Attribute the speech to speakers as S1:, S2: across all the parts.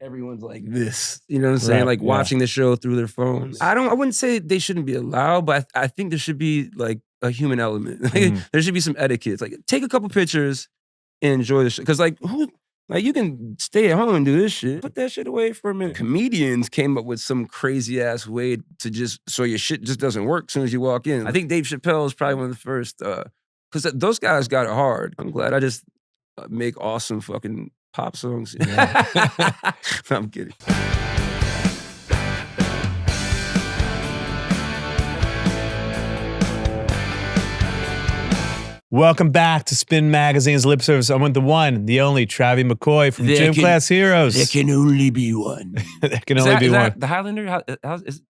S1: everyone's like this. You know what I'm saying? Like watching the show through their phones. I wouldn't say they shouldn't be allowed, but I think there should be like a human element. There should be some etiquette. Like take a couple pictures and enjoy the show. Cause like you can stay at home and do this shit. Put that shit away for a minute. Comedians came up with some crazy ass way to just, so your shit just doesn't work as soon as you walk in. I think Dave Chappelle is probably one of the first, cause those guys got it hard. I'm glad I just make awesome fucking pop songs. I'm kidding.
S2: Welcome back to Spin Magazine's Lip Service. I'm with the one, the only Travie McCoy from Gym Class Heroes.
S1: There can only be one.
S2: There can only be one.
S1: The Highlander?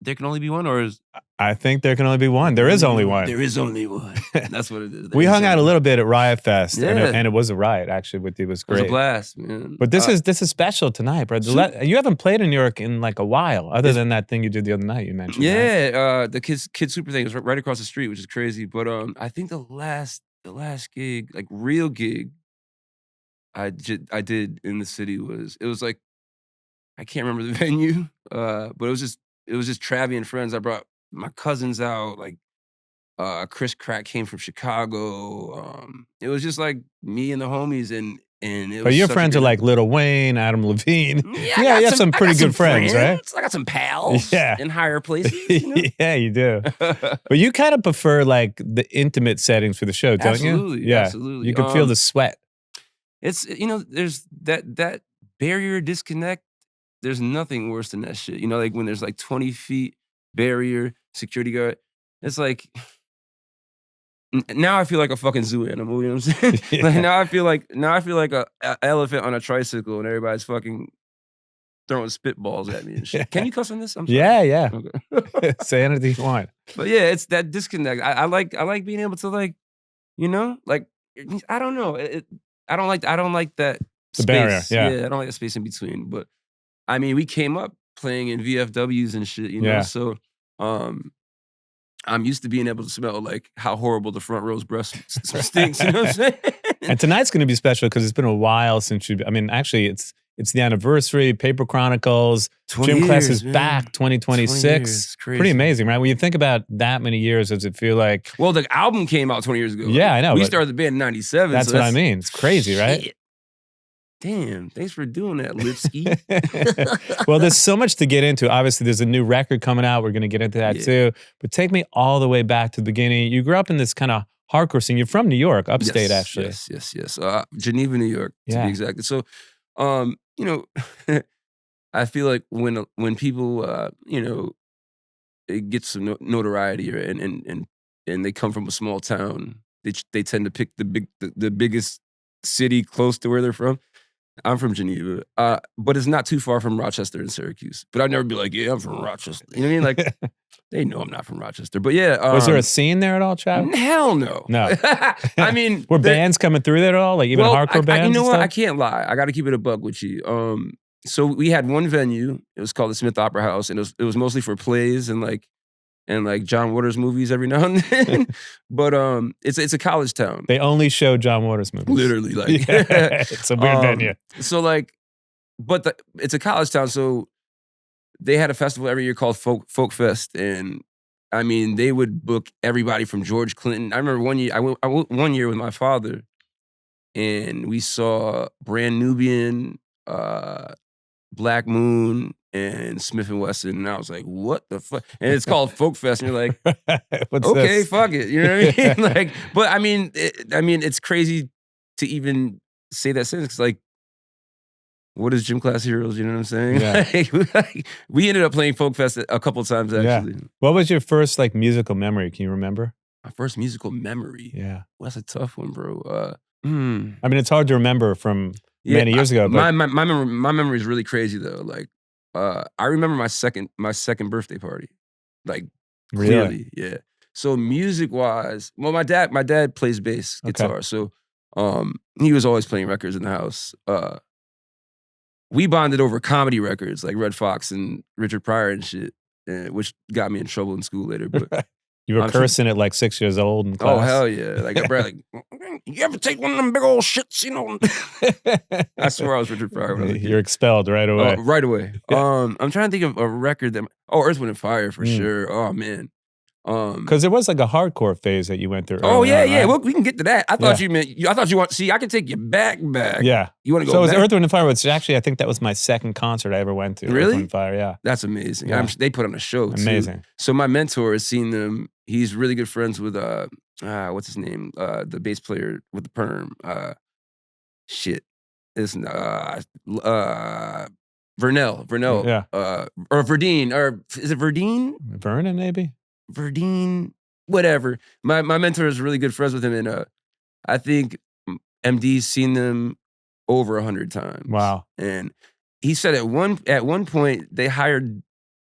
S1: There can only be one, or is?
S2: I think there can only be one. There is only one.
S1: There is only one. That's what it is.
S2: We hung out a little bit at Riot Fest, and it was a riot actually. With you, it was great.
S1: It was a blast, man.
S2: But this is special tonight, bro. You haven't played in New York in like a while, other than that thing you did the other night. You mentioned.
S1: Yeah, right? The Kid Super thing is right across the street, which is crazy. But I think the last gig, like real gig, I did in the city was like, I can't remember the venue, but it was just Travie and friends. I brought my cousins out, like Chris Crack came from Chicago. It was just like me and the homies, and it was.
S2: But your friends are like Lil Wayne, Adam Levine. Yeah, you have some pretty good friends, right?
S1: I got some pals in higher places. You know?
S2: Yeah, you do. But you kind of prefer like the intimate settings for the show, don't you?
S1: Absolutely,
S2: yeah,
S1: absolutely.
S2: You can feel the sweat.
S1: It's, there's that barrier disconnect. There's nothing worse than that shit. Like when there's like 20 feet barrier, security guard. It's like, now I feel like a fucking zoo animal. You know what I'm saying? Like now I feel like a elephant on a tricycle, and everybody's fucking throwing spitballs at me and shit. Can you cuss on this? I'm sorry.
S2: Yeah.
S1: Okay.
S2: Say anything you want.
S1: But yeah, it's that disconnect. I like being able to like, like I don't know. I don't like that
S2: the
S1: space.
S2: Barrier. Yeah,
S1: I don't like the space in between. But I mean, we came up playing in VFWs and shit. So I'm used to being able to smell like how horrible the front row's breath stinks. You know what I'm saying?
S2: And tonight's going to be special because it's been a while since you. I mean, actually, it's the anniversary. Paper Chronicles. Gym Class is back. 2026. Pretty amazing, right? When you think about that many years, does it feel like?
S1: Well, the album came out 20 years ago.
S2: Yeah, I know.
S1: We started the band in '97.
S2: That's what I mean. It's crazy, right?
S1: Shit. Damn, thanks for doing that, Lipsky.
S2: Well, there's so much to get into. Obviously, there's a new record coming out. We're going to get into that too. But take me all the way back to the beginning. You grew up in this kind of hardcore scene. You're from New York, upstate, actually.
S1: Yes. Geneva, New York, to be exact. So, I feel like when people, it gets some notoriety, and they come from a small town, they tend to pick the biggest city close to where they're from. I'm from Geneva, but it's not too far from Rochester and Syracuse. But I'd never be like, yeah, I'm from Rochester. You know what I mean? Like, they know I'm not from Rochester. But yeah.
S2: Was there a scene there at all, Chad?
S1: Hell no.
S2: No.
S1: I mean.
S2: Were bands coming through there at all? Like even hardcore bands?
S1: You know what? I can't lie. I got to keep it a buck with you. So we had one venue. It was called the Smith Opera House. And it was mostly for plays and John Waters movies every now and then. But it's a college town.
S2: They only show John Waters movies.
S1: Literally,
S2: it's a weird venue.
S1: So it's a college town, so they had a festival every year called Folk Fest, and I mean they would book everybody from George Clinton. I remember one year I went one year with my father, and we saw Brand Nubian, Black Moon, and Smith & Wesson, and I was like, what the fuck? And it's called Folk Fest, and you're like, okay,
S2: this?
S1: fuck it. You know what I mean? But I mean, it's crazy to even say that sentence. Like, what is Gym Class Heroes? You know what I'm saying?
S2: Yeah.
S1: We ended up playing Folk Fest a couple of times, actually.
S2: Yeah. What was your first musical memory? Can you remember?
S1: My first musical memory?
S2: Yeah.
S1: Well, that's a tough one, bro.
S2: I mean, it's hard to remember from many years ago. But
S1: my memory is really crazy though. Like, I remember my second birthday party. Like, clearly, yeah. So music wise, well, my dad plays bass guitar, so he was always playing records in the house. We bonded over comedy records like Red Fox and Richard Pryor and shit, which got me in trouble in school later. But
S2: You were cursing at like 6 years old in class.
S1: Oh, hell yeah. Like, you ever take one of them big old shits, you know? I swear I was Richard Pryor when I was a kid.
S2: You're expelled right away.
S1: Right away. I'm trying to think of a record that... Earth, Wind & Fire for sure. Oh, man.
S2: Because there was like a hardcore phase that you went through.
S1: Oh, yeah,
S2: on,
S1: yeah.
S2: Right?
S1: Well, we can get to that. I thought you meant... I thought you want... See, I can take you back.
S2: Yeah.
S1: You want to go
S2: So it was
S1: back?
S2: Earth, Wind & Fire, which actually I think that was my second concert I ever went to.
S1: Really?
S2: Earth, Wind & Fire, yeah.
S1: That's amazing.
S2: Yeah.
S1: They put on a show, too.
S2: Amazing.
S1: So my mentor has seen them. He's really good friends with... what's his name? The bass player with the perm. Shit. It's... Vernell.
S2: Yeah.
S1: Or Verdine. Or is it Verdine?
S2: Vernon, maybe?
S1: Verdine, whatever. My mentor is really good friends with him, and I think MD's seen them over 100 times.
S2: Wow.
S1: And he said at one point they hired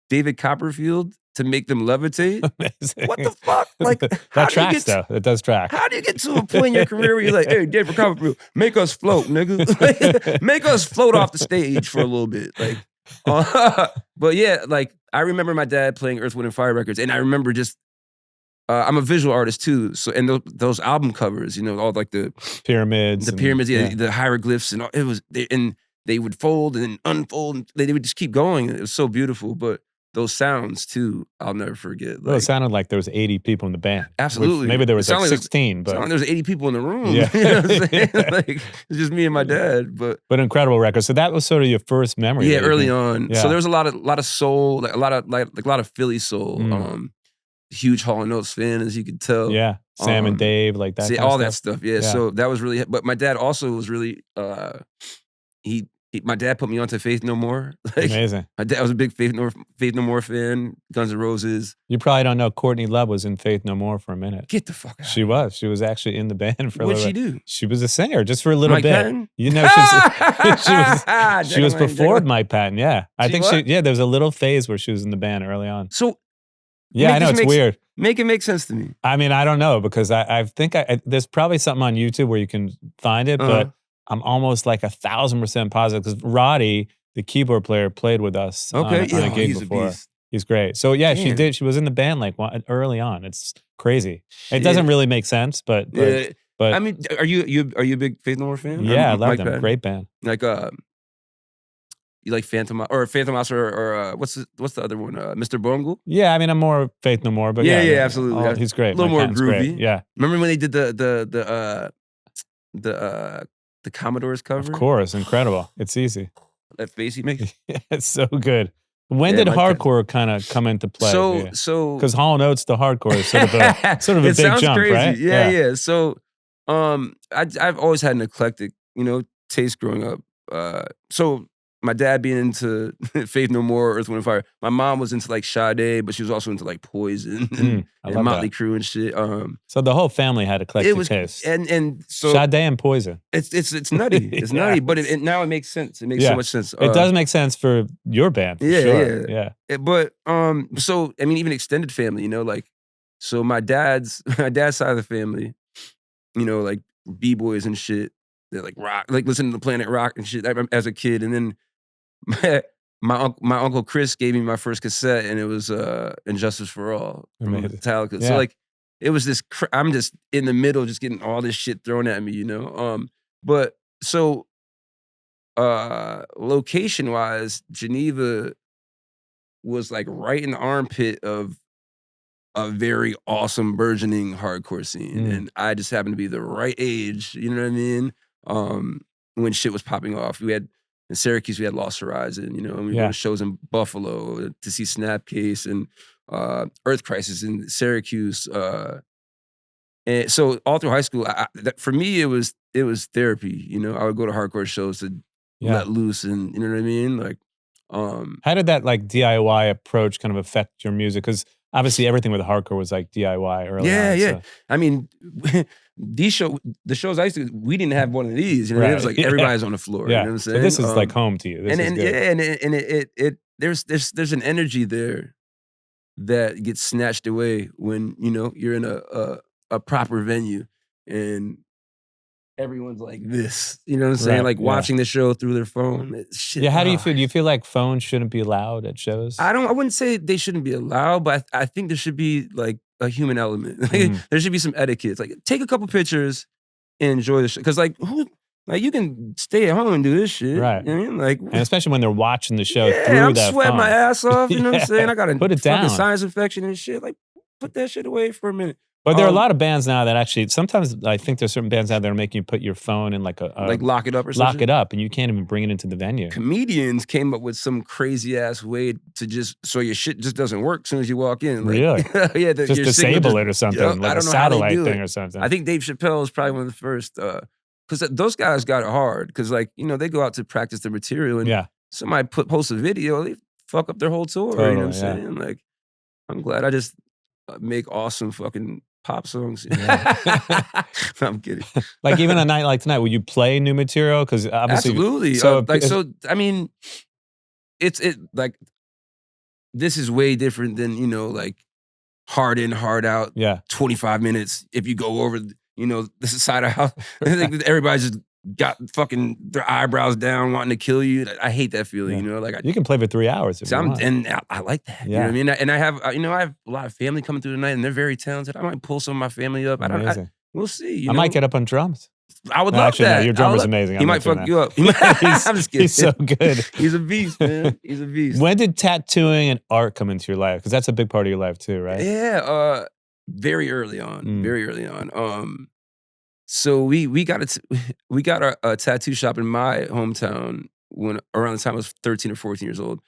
S1: David Copperfield to make them levitate.
S2: Amazing.
S1: What the fuck? Like
S2: that tracks though. It does track.
S1: How do you get to a point in your career where you're like, hey, David Copperfield, make us float, nigga. Make us float off the stage for a little bit. Like, but yeah, like I remember my dad playing Earth, Wind & Fire records, and I remember just I'm a visual artist too, so and those album covers, you know, all like the
S2: pyramids,
S1: the hieroglyphs, and all, they would fold and then unfold, and they would just keep going. It was so beautiful, but those sounds too, I'll never forget.
S2: Well, it sounded like there was 80 people in the band.
S1: Absolutely.
S2: Maybe there was like 16, but
S1: there was 80 people in the room.
S2: Yeah.
S1: You know what I'm saying? Like it's just me and my dad. But
S2: incredible record. So that was sort of your first memory.
S1: Yeah, early on.
S2: Yeah.
S1: So there was a lot of soul, like a lot of Philly soul. Huge Hall & Oates fan, as you could tell.
S2: Yeah. Sam and Dave, like that.
S1: See, all that stuff. Yeah. So that was really. But my dad also was really. My dad put me onto Faith No More. Like,
S2: amazing.
S1: My dad was a big Faith No More fan. Guns N' Roses.
S2: You probably don't know Courtney Love was in Faith No More for a minute.
S1: Get the fuck out.
S2: She was. She was actually in the band for a little bit.
S1: What'd she do?
S2: She was a singer just for a little
S1: Mike
S2: bit.
S1: Patton?
S2: You know, she was before Mike Patton. Yeah, I think there was a little phase where she was in the band early on.
S1: So
S2: yeah, I know it's weird.
S1: Make it make sense to me.
S2: I mean, I don't know because I think there's probably something on YouTube where you can find it, but I'm almost like 1,000% positive because Roddy, the keyboard player, played with us on a gig before. He's great. So yeah, she did. She was in the band like early on. It's crazy. It doesn't really make sense, but
S1: I mean, are you a big Faith No More fan?
S2: Yeah, I love them. Patton. Great band.
S1: Like you like Phantom House or what's the other one? Mr. Bungle?
S2: Yeah, I mean, I'm more Faith No More, but yeah,
S1: absolutely.
S2: He's great.
S1: A little more groovy.
S2: Great. Yeah.
S1: Remember when they did the Commodores cover?
S2: Of course, incredible. It's easy.
S1: That face he makes.
S2: It's so good. When did hardcore kind of come into play?
S1: So
S2: because Hall & Oates to hardcore is sort of a big jump,
S1: crazy.
S2: Right?
S1: Yeah. So I've always had an eclectic, taste growing up. So my dad being into Faith No More, Earth, Wind & Fire. My mom was into like Sade, but she was also into like Poison and Motley Crue and shit.
S2: So the whole family had eclectic taste.
S1: And so
S2: Sade and Poison.
S1: It's nutty. It's nutty, but now it makes sense. It makes so much sense.
S2: It does make sense for your band. For sure.
S1: Yeah. But so I mean, even extended family, so my dad's side of the family, like B-boys and shit. They're like rock, like listening to Planet Rock and shit as a kid, and then. My uncle Chris gave me my first cassette, and it was "Injustice for All" from Metallica. So like, it was this. I'm just in the middle, just getting all this shit thrown at me, But so, location wise, Geneva was like right in the armpit of a very awesome burgeoning hardcore scene, and I just happened to be the right age. You know what I mean? When shit was popping off, in Syracuse, we had Lost Horizon, and we go to shows in Buffalo to see Snapcase and Earth Crisis in Syracuse. And so all through high school, for me, it was therapy. I would go to hardcore shows to let loose, and you know what I mean. Like,
S2: how did that like DIY approach kind of affect your music? Because obviously everything with hardcore was like DIY early on.
S1: Yeah. So. I mean, the shows I used to, we didn't have one of these. It was like everybody's on the floor.
S2: Yeah.
S1: You know what I'm saying?
S2: But this is like home to you.
S1: There's an energy there that gets snatched away when you're in a proper venue and everyone's like this. You know what I'm saying? Like watching the show through their phone. Shit.
S2: Yeah. How do you feel? Do you feel like phones shouldn't be allowed at shows?
S1: I wouldn't say they shouldn't be allowed, but I think there should be like a human element. There should be some etiquette. Like, take a couple pictures and enjoy the show. Because like you can stay at home and do this shit.
S2: Right.
S1: You know what I mean? Like,
S2: and especially when they're watching the show through
S1: I'm
S2: that
S1: sweating
S2: phone.
S1: my ass off. You know what I'm saying? I got a
S2: put it
S1: fucking
S2: down.
S1: sinus infection and shit. Like, put that shit away for a minute.
S2: But there are a lot of bands now that actually, sometimes I think there's certain bands out there making you put your phone in like
S1: like lock it up or something.
S2: Lock it up, and you can't even bring it into the venue.
S1: Comedians came up with some crazy ass way to just, so your shit just doesn't work as soon as you walk in. Like,
S2: Really?
S1: Yeah.
S2: Just disable it or something, like a satellite thing or something.
S1: I think Dave Chappelle is probably one of the first, because those guys got it hard. Because like, you know, they go out to practice their material and somebody post a video, they fuck up their whole tour.
S2: Totally,
S1: you know what I'm saying? Like, I'm glad I just make awesome fucking pop songs. I'm kidding.
S2: Like even a night like tonight, would you play new material? Because obviously,
S1: absolutely. So I mean, it's like, this is way different than, you know, like hard in, hard out. 25 minutes. If you go over, you know, this is side of house. I think everybody's just got fucking their eyebrows down, wanting to kill you. I hate that feeling. You know, like
S2: you can play for 3 hours. If you want.
S1: And I like that. You know what I mean? And I have, you know, I have a lot of family coming through tonight, and they're very talented. I might pull some of my family up. We'll see. You know?
S2: Might get up on drums.
S1: I would love that.
S2: No, your drummer's amazing.
S1: He might fuck you up. I'm just kidding.
S2: He's so good.
S1: He's a beast, man. He's a beast.
S2: When did tattooing and art come into your life? Because that's a big part of your life too, right?
S1: Yeah, very early on. Very early on. So we got a tattoo shop in my hometown when around the time I was 13 or 14 years old,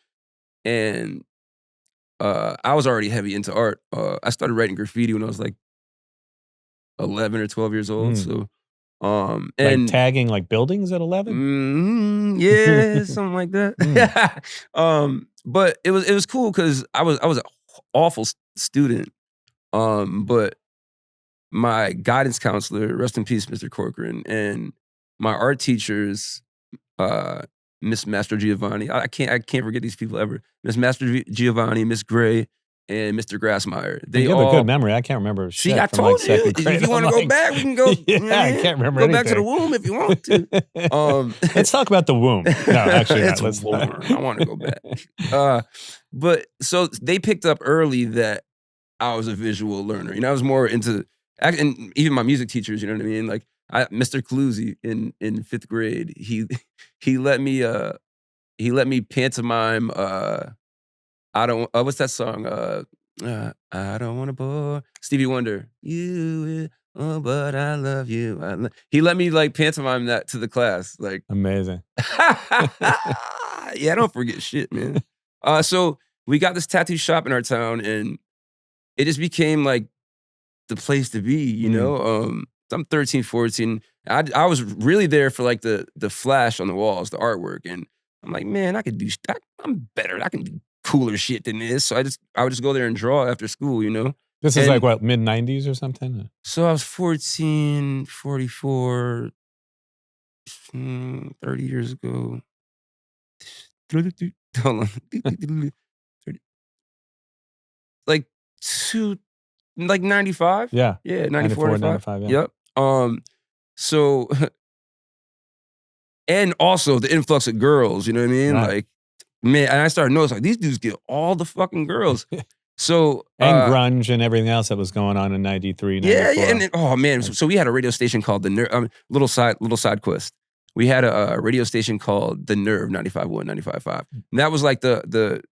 S1: and I was already heavy into art. I started writing graffiti when I was like 11 or 12 years old. So, and
S2: like tagging like buildings at 11.
S1: Yeah, something like that. But it was cool because I was an awful student. But my guidance counselor, rest in peace, Mr. Corcoran, and my art teachers, Miss Master Giovanni. I can't forget these people ever. Miss Master Giovanni, Miss Gray, and Mr. Grassmeyer.
S2: You have a good memory. I can't remember.
S1: See, I told you. If you want to go back, we can go.
S2: I can't remember.
S1: Go back to the womb if you want to.
S2: Let's talk about the womb. No, actually,
S1: let's not. I want to go back. But so they picked up early that I was a visual learner. You know, I was more into, and even my music teachers. You know what I mean? Like Mr. Cluzy in 5th grade, he let me pantomime. I don't. What's that song? I don't want to bore Stevie Wonder. You, but I love you. He let me like pantomime that to the class. Like
S2: amazing.
S1: Yeah, I don't forget shit, man. So we got this tattoo shop in our town, and it just became like the place to be. You know, I'm 13, 14. I was really there for like the flash on the walls, the artwork, and I'm like, man, I could do. I'm better. I can do cooler shit than this. So I would just go there and draw after school, you know?
S2: This is like what, mid-90s or something? So
S1: I was 14, 44, 30 years ago. Hold on. Like 95?
S2: Yeah.
S1: Yeah, 94,
S2: 95, yeah.
S1: Yep. So, and also the influx of girls, you know what I mean? Right. Like, man, and I started noticing, like, these dudes get all the fucking girls. So
S2: and grunge and everything else that was going on in 93, 94.
S1: Yeah, and oh man, so we had a radio station called The Nerve, little side quest. We had a radio station called The Nerve, 95.1, 95.5. And that was like it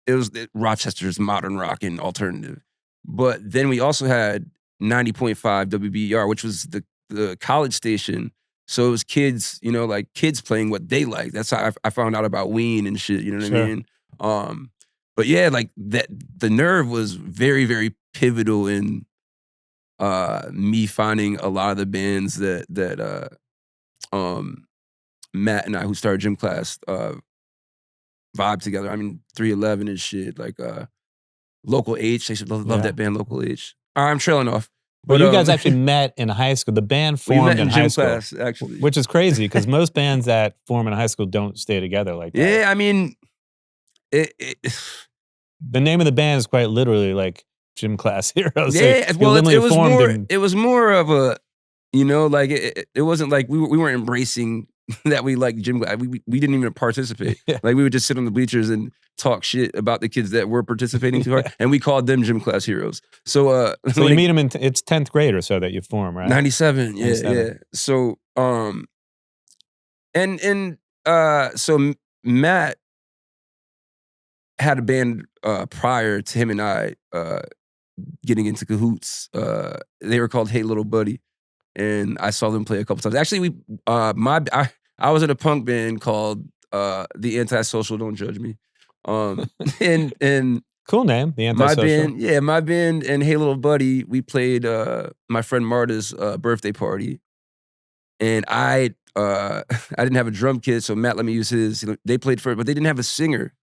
S1: was Rochester's modern rock and alternative. But then we also had 90.5 WBER, which was the college station. So it was kids, you know, like kids playing what they like. That's how I found out about Ween and shit, you know what I mean? But yeah, like that, The Nerve was very, very pivotal in me finding a lot of the bands that Matt and I, who started gym class, vibe together. I mean, 311 and shit, like Local H. I should love that band, Local H. I'm trailing off.
S2: But you guys actually met in high school. The band formed in high school,
S1: class, actually,
S2: which is crazy because most bands that form in high school don't stay together like that.
S1: Yeah, I mean,
S2: the name of the band is quite literally like Gym Class Heroes.
S1: Yeah, well, it was more of a, you know, like it wasn't like we weren't embracing that we like gym class. We didn't even participate.
S2: Yeah.
S1: Like we would just sit on the bleachers and talk shit about the kids that were participating too hard, and we called them gym class heroes. So
S2: so you meet them it's 10th grade or so that you form, right?
S1: 97, yeah, 97. Yeah. So so Matt had a band prior to him and I getting into cahoots. They were called Hey Little Buddy, and I saw them play a couple times. Actually, I was in a punk band called The Antisocial Don't Judge Me. And
S2: cool name, The Antisocial.
S1: My band and Hey Little Buddy, we played my friend Marta's birthday party. And I didn't have a drum kit, so Matt let me use his. They played for it, but they didn't have a singer.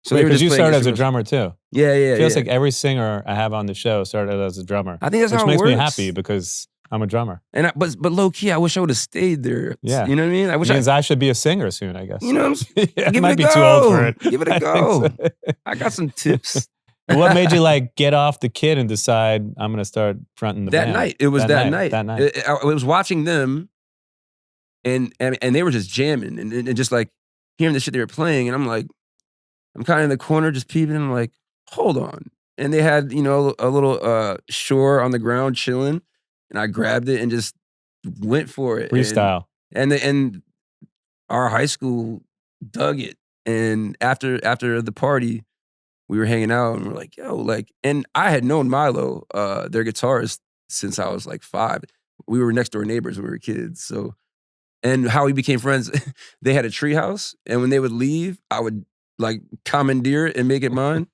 S1: So
S2: because you started as a drummer too.
S1: Yeah.
S2: Feels like every singer I have on the show started as a drummer.
S1: I think that's how it works.
S2: Which makes me happy because I'm a drummer.
S1: And but low key, I wish I would have stayed there.
S2: Yeah,
S1: you know what I mean. I wish
S2: I should be a singer soon. I guess.
S1: You know,
S2: yeah,
S1: give
S2: I might be too old for it.
S1: Give it a go. I got some tips.
S2: What made you like get off the kid and decide I'm going to start fronting the
S1: that
S2: band?
S1: Night? It was that night.
S2: That night.
S1: I was watching them, and they were just jamming and just like hearing the shit they were playing, and I'm like, I'm kind of in the corner just peeping, and I'm like, hold on. And they had, a little shore on the ground chilling, and I grabbed it and just went for it.
S2: Freestyle.
S1: And our high school dug it. And after the party, we were hanging out and we're like, yo, like, and I had known Milo, their guitarist, since I was like 5. We were next door neighbors when we were kids. So, and how we became friends, they had a tree house, and when they would leave, I would like commandeer it and make it mine.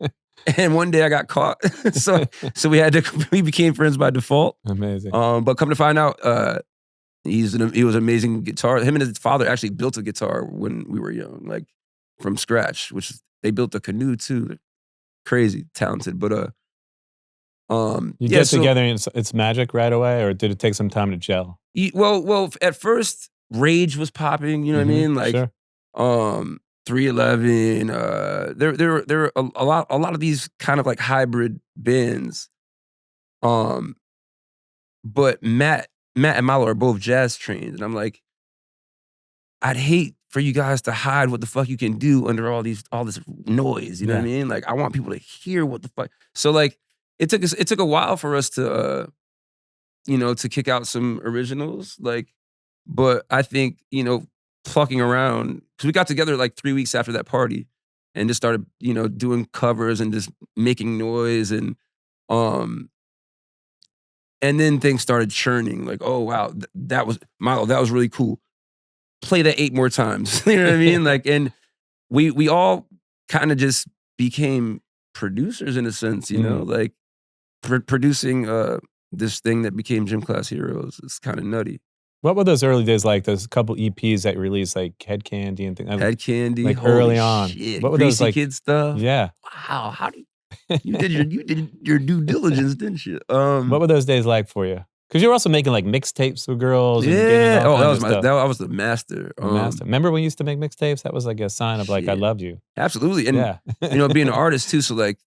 S1: And one day I got caught. so we became friends by default.
S2: Amazing.
S1: But come to find out, he was an amazing guitar. Him and his father actually built a guitar when we were young, like from scratch, which they built a canoe too. Crazy talented. But
S2: you get together and it's magic right away, or did it take some time to gel?
S1: Well, at first Rage was popping, you know what I mean? Like
S2: sure.
S1: 311, there were a lot of these kind of like hybrid bands. But Matt and Milo are both jazz trained, and I'm like, I'd hate for you guys to hide what the fuck you can do under all this noise. You know what I mean? Like, I want people to hear what the fuck. So like, it took a while for us to to kick out some originals. Like, but I think plucking around, because we got together like 3 weeks after that party and just started doing covers and just making noise, and then things started churning. Like, oh wow, that was Milo, that was really cool. Play that 8 more times. You know what I mean? Like, and we all kind of just became producers in a sense, like producing this thing that became Gym Class Heroes. It's kind of nutty.
S2: What were those early days like? Those couple EPs that you released, like Head Candy and things.
S1: Head Candy,
S2: like early on.
S1: Shit.
S2: What were
S1: Greasy
S2: those like?
S1: Kid stuff.
S2: Yeah.
S1: Wow. How do you did your due diligence, didn't you?
S2: What were those days like for you? Because you were also making like mixtapes with girls. And
S1: yeah. I was the master.
S2: Master. Remember when you used to make mixtapes? That was like a sign of like, I loved you.
S1: Absolutely. And being an artist too. So like,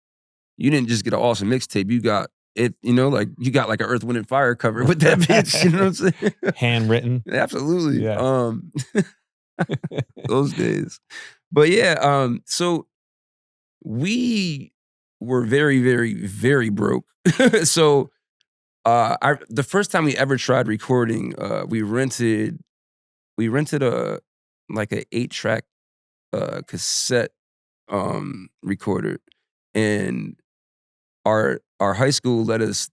S1: you didn't just get an awesome mixtape. You got it, like you got like an Earth, Wind and Fire cover with that bitch. You know what I'm saying?
S2: Handwritten.
S1: Absolutely.
S2: Yeah.
S1: Those days. But yeah, so we were very, very, very broke. So the first time we ever tried recording, we rented a 8-track cassette recorder, and our high school let us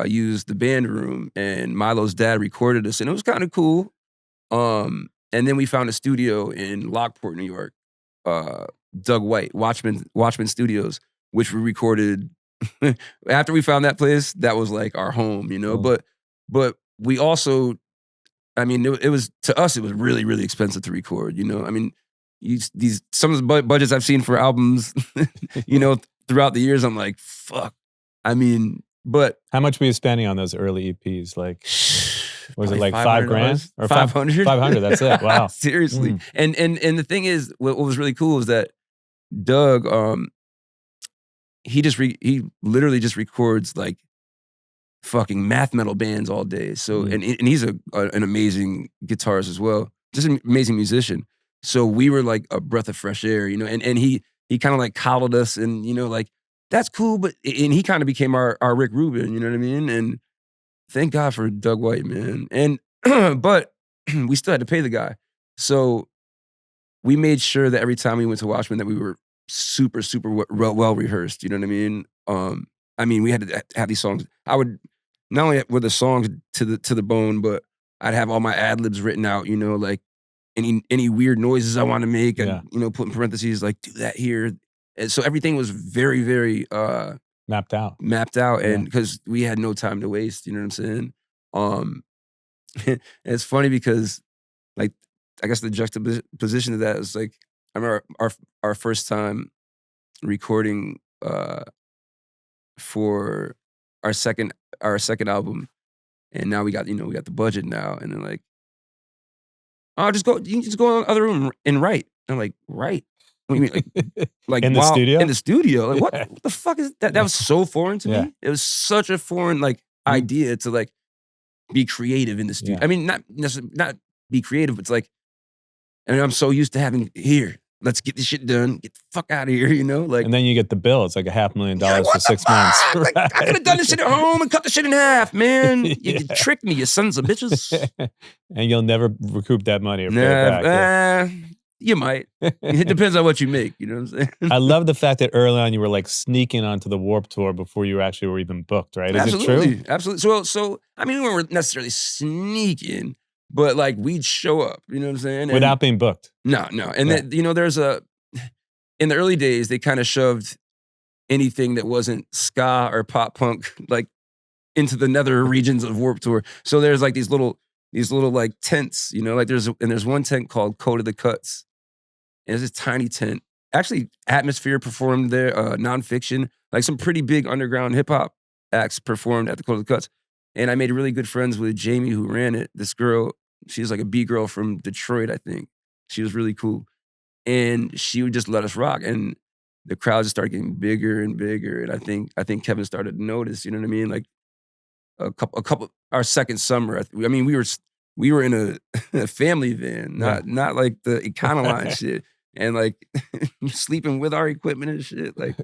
S1: use the band room, and Milo's dad recorded us, and it was kind of cool. And then we found a studio in Lockport, New York, Doug White, Watchman Studios, which we recorded. After we found that place, that was like our home, Cool. But we also, I mean, it was, to us, it was really, really expensive to record. I mean, some of the budgets I've seen for albums, throughout the years, I'm like, fuck. I mean, but
S2: how much were you spending on those early EPs? Like, was it like $5,000 or
S1: 500?
S2: 500. That's it. Wow.
S1: Seriously. And the thing is, what was really cool is that Doug, he literally just records like fucking math metal bands all day. So and he's an amazing guitarist as well. just an amazing musician. So we were like a breath of fresh air, you know, and he kind of like coddled us and, you know, like, that's cool, but, and he kind of became our Rick Rubin, you know what I mean? And thank God for Doug White, man. And, but we still had to pay the guy. So we made sure that every time we went to Watchmen that we were super, super well rehearsed, you know what I mean? We had to have these songs. I would, not only were the songs to the bone, but I'd have all my ad-libs written out, you know, like any weird noises I want to make, I'd, you know, put in parentheses, like, do that here. And so everything was very, very
S2: mapped out.
S1: And because we had no time to waste, you know what I'm saying? It's funny because, like, I guess the juxtaposition of that is like, I remember our first time recording for our second album, and now we got the budget now, and then like, oh, you can just go in the other room and write. And I'm like, write? What do you mean? Like
S2: in the studio?
S1: In the studio. Like, what the fuck is that? That was so foreign to me. It was such a foreign like idea to like be creative in the studio. I mean, not be creative, but it's like, I mean, I'm so used to having here. Let's get this shit done. Get the fuck out of here, you know? Like,
S2: and then you get the bill. It's like $500,000 for 6 months.
S1: Like, I could have done this shit at home and cut the shit in half, man. You tricked me, you sons of bitches.
S2: And you'll never recoup that money or pay it back.
S1: You might. It depends on what you make, you know what I'm saying?
S2: I love the fact that early on you were like sneaking onto the Warped Tour before you actually were even booked, right? Is it true?
S1: Absolutely. So I mean, we weren't necessarily sneaking, but like we'd show up, you know what I'm saying?
S2: Without being booked?
S1: No. And then, you know, in the early days, they kind of shoved anything that wasn't ska or pop punk like into the nether regions of Warped Tour. So there's like these little like tents, you know, like there's one tent called Code of the Cuts. And it's this tiny tent. Actually, Atmosphere performed there, Nonfiction, like some pretty big underground hip hop acts performed at the Code of the Cuts. And I made really good friends with Jamie, who ran it. This girl, she's like a B-girl from Detroit, I think. She was really cool. And she would just let us rock. And the crowd just started getting bigger and bigger. And I think Kevin started to notice, you know what I mean? Like a couple, our second summer, I mean, we were in a family van, not like the Econoline shit. And like sleeping with our equipment and shit. Like,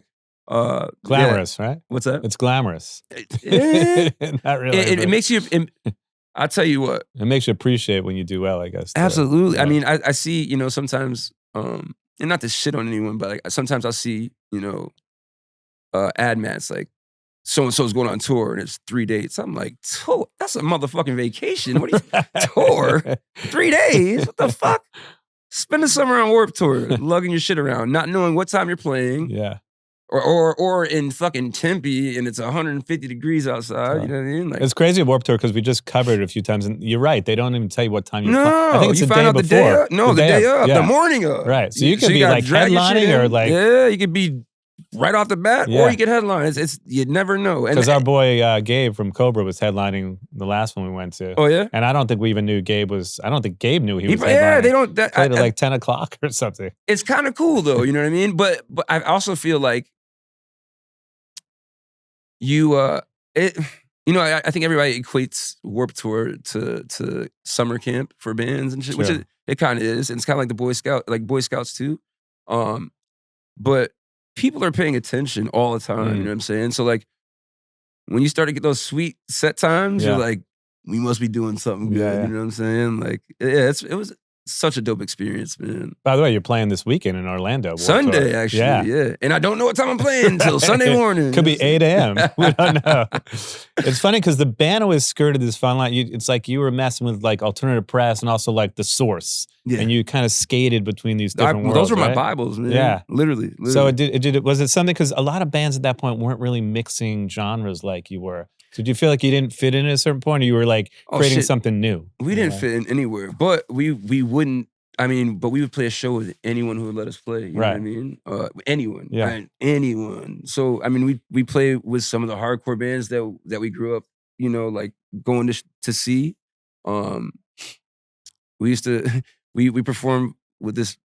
S2: glamorous, right?
S1: What's that?
S2: It's glamorous.
S1: Not really. It makes you, I'll tell you what.
S2: It makes you appreciate when you do well, I guess.
S1: Absolutely. I mean, I see, you know, sometimes, and not to shit on anyone, but like sometimes I'll see, you know, ad mats like, so-and-so's going on tour and it's 3 dates. I'm like, that's a motherfucking vacation. What are you, tour? 3 days? What the fuck? Spend the summer on Warped Tour, lugging your shit around, not knowing what time you're playing.
S2: Yeah.
S1: Or in fucking Tempe and it's 150 degrees outside. You know what I mean? Like,
S2: it's crazy at Warped Tour because we just covered it a few times, and you're right. They don't even tell you what time you're playing.
S1: No,
S2: I think it's
S1: you
S2: the
S1: find
S2: day
S1: out
S2: before.
S1: the day of,
S2: yeah.
S1: the morning of.
S2: Right. So you could be like headlining or like.
S1: Yeah, you could be right off the bat, or you could headline. It's you never know.
S2: Because our boy Gabe from Cobra was headlining the last one we went to.
S1: Oh yeah,
S2: and I don't think we even knew Gabe was. I don't think Gabe knew he was headlining.
S1: Yeah, they don't.
S2: Played at like 10 o'clock or something.
S1: It's kind of cool though. You know what I mean? But I also feel like I think everybody equates Warped Tour to summer camp for bands and shit, which it kind of is. And it's kind of like the Boy Scouts too. But people are paying attention all the time, you know what I'm saying? So like, when you start to get those sweet set times, you're like, we must be doing something good, you know what I'm saying? Like, it was such a dope experience, man.
S2: By the way, you're playing this weekend in Orlando.
S1: Sunday, actually, yeah. And I don't know what time I'm playing until Sunday morning.
S2: Could be 8 a.m. We don't know. It's funny because the band always skirted this fun line. It's like you were messing with like alternative press and also like The Source. Yeah. And you kind of skated between these different worlds.
S1: Those were
S2: my
S1: Bibles, man.
S2: Yeah.
S1: Literally.
S2: So was it something, because a lot of bands at that point weren't really mixing genres like you were. So did you feel like you didn't fit in at a certain point, or you were like creating something new? We
S1: didn't fit in anywhere, but we wouldn't. I mean, but we would play a show with anyone who would let us play. You know what I mean? Anyone.
S2: Yeah.
S1: Right? Anyone. So I mean, we play with some of the hardcore bands that we grew up, you know, like going to see. We used to we performed with this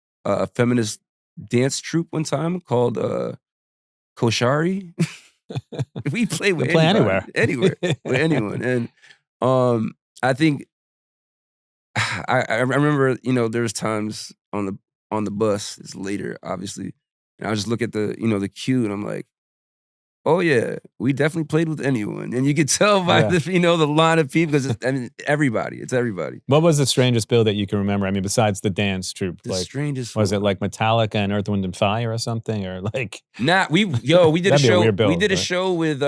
S1: feminist dance troupe one time called Koshari. We play with anywhere with anyone, and I think I remember, you know, there was times on the bus, it's later, obviously, and I just look at the, you know, the queue, and I'm like, oh yeah, we definitely played with anyone, and you could tell by the, you know, the line of people, because I mean, it's everybody.
S2: What was the strangest bill that you can remember? I mean, besides the dance troupe,
S1: The strangest
S2: was it like Metallica and Earth, Wind and Fire or something, or like?
S1: Nah, we did a
S2: That'd be a
S1: show.
S2: weird bill,
S1: We did a
S2: right?
S1: show with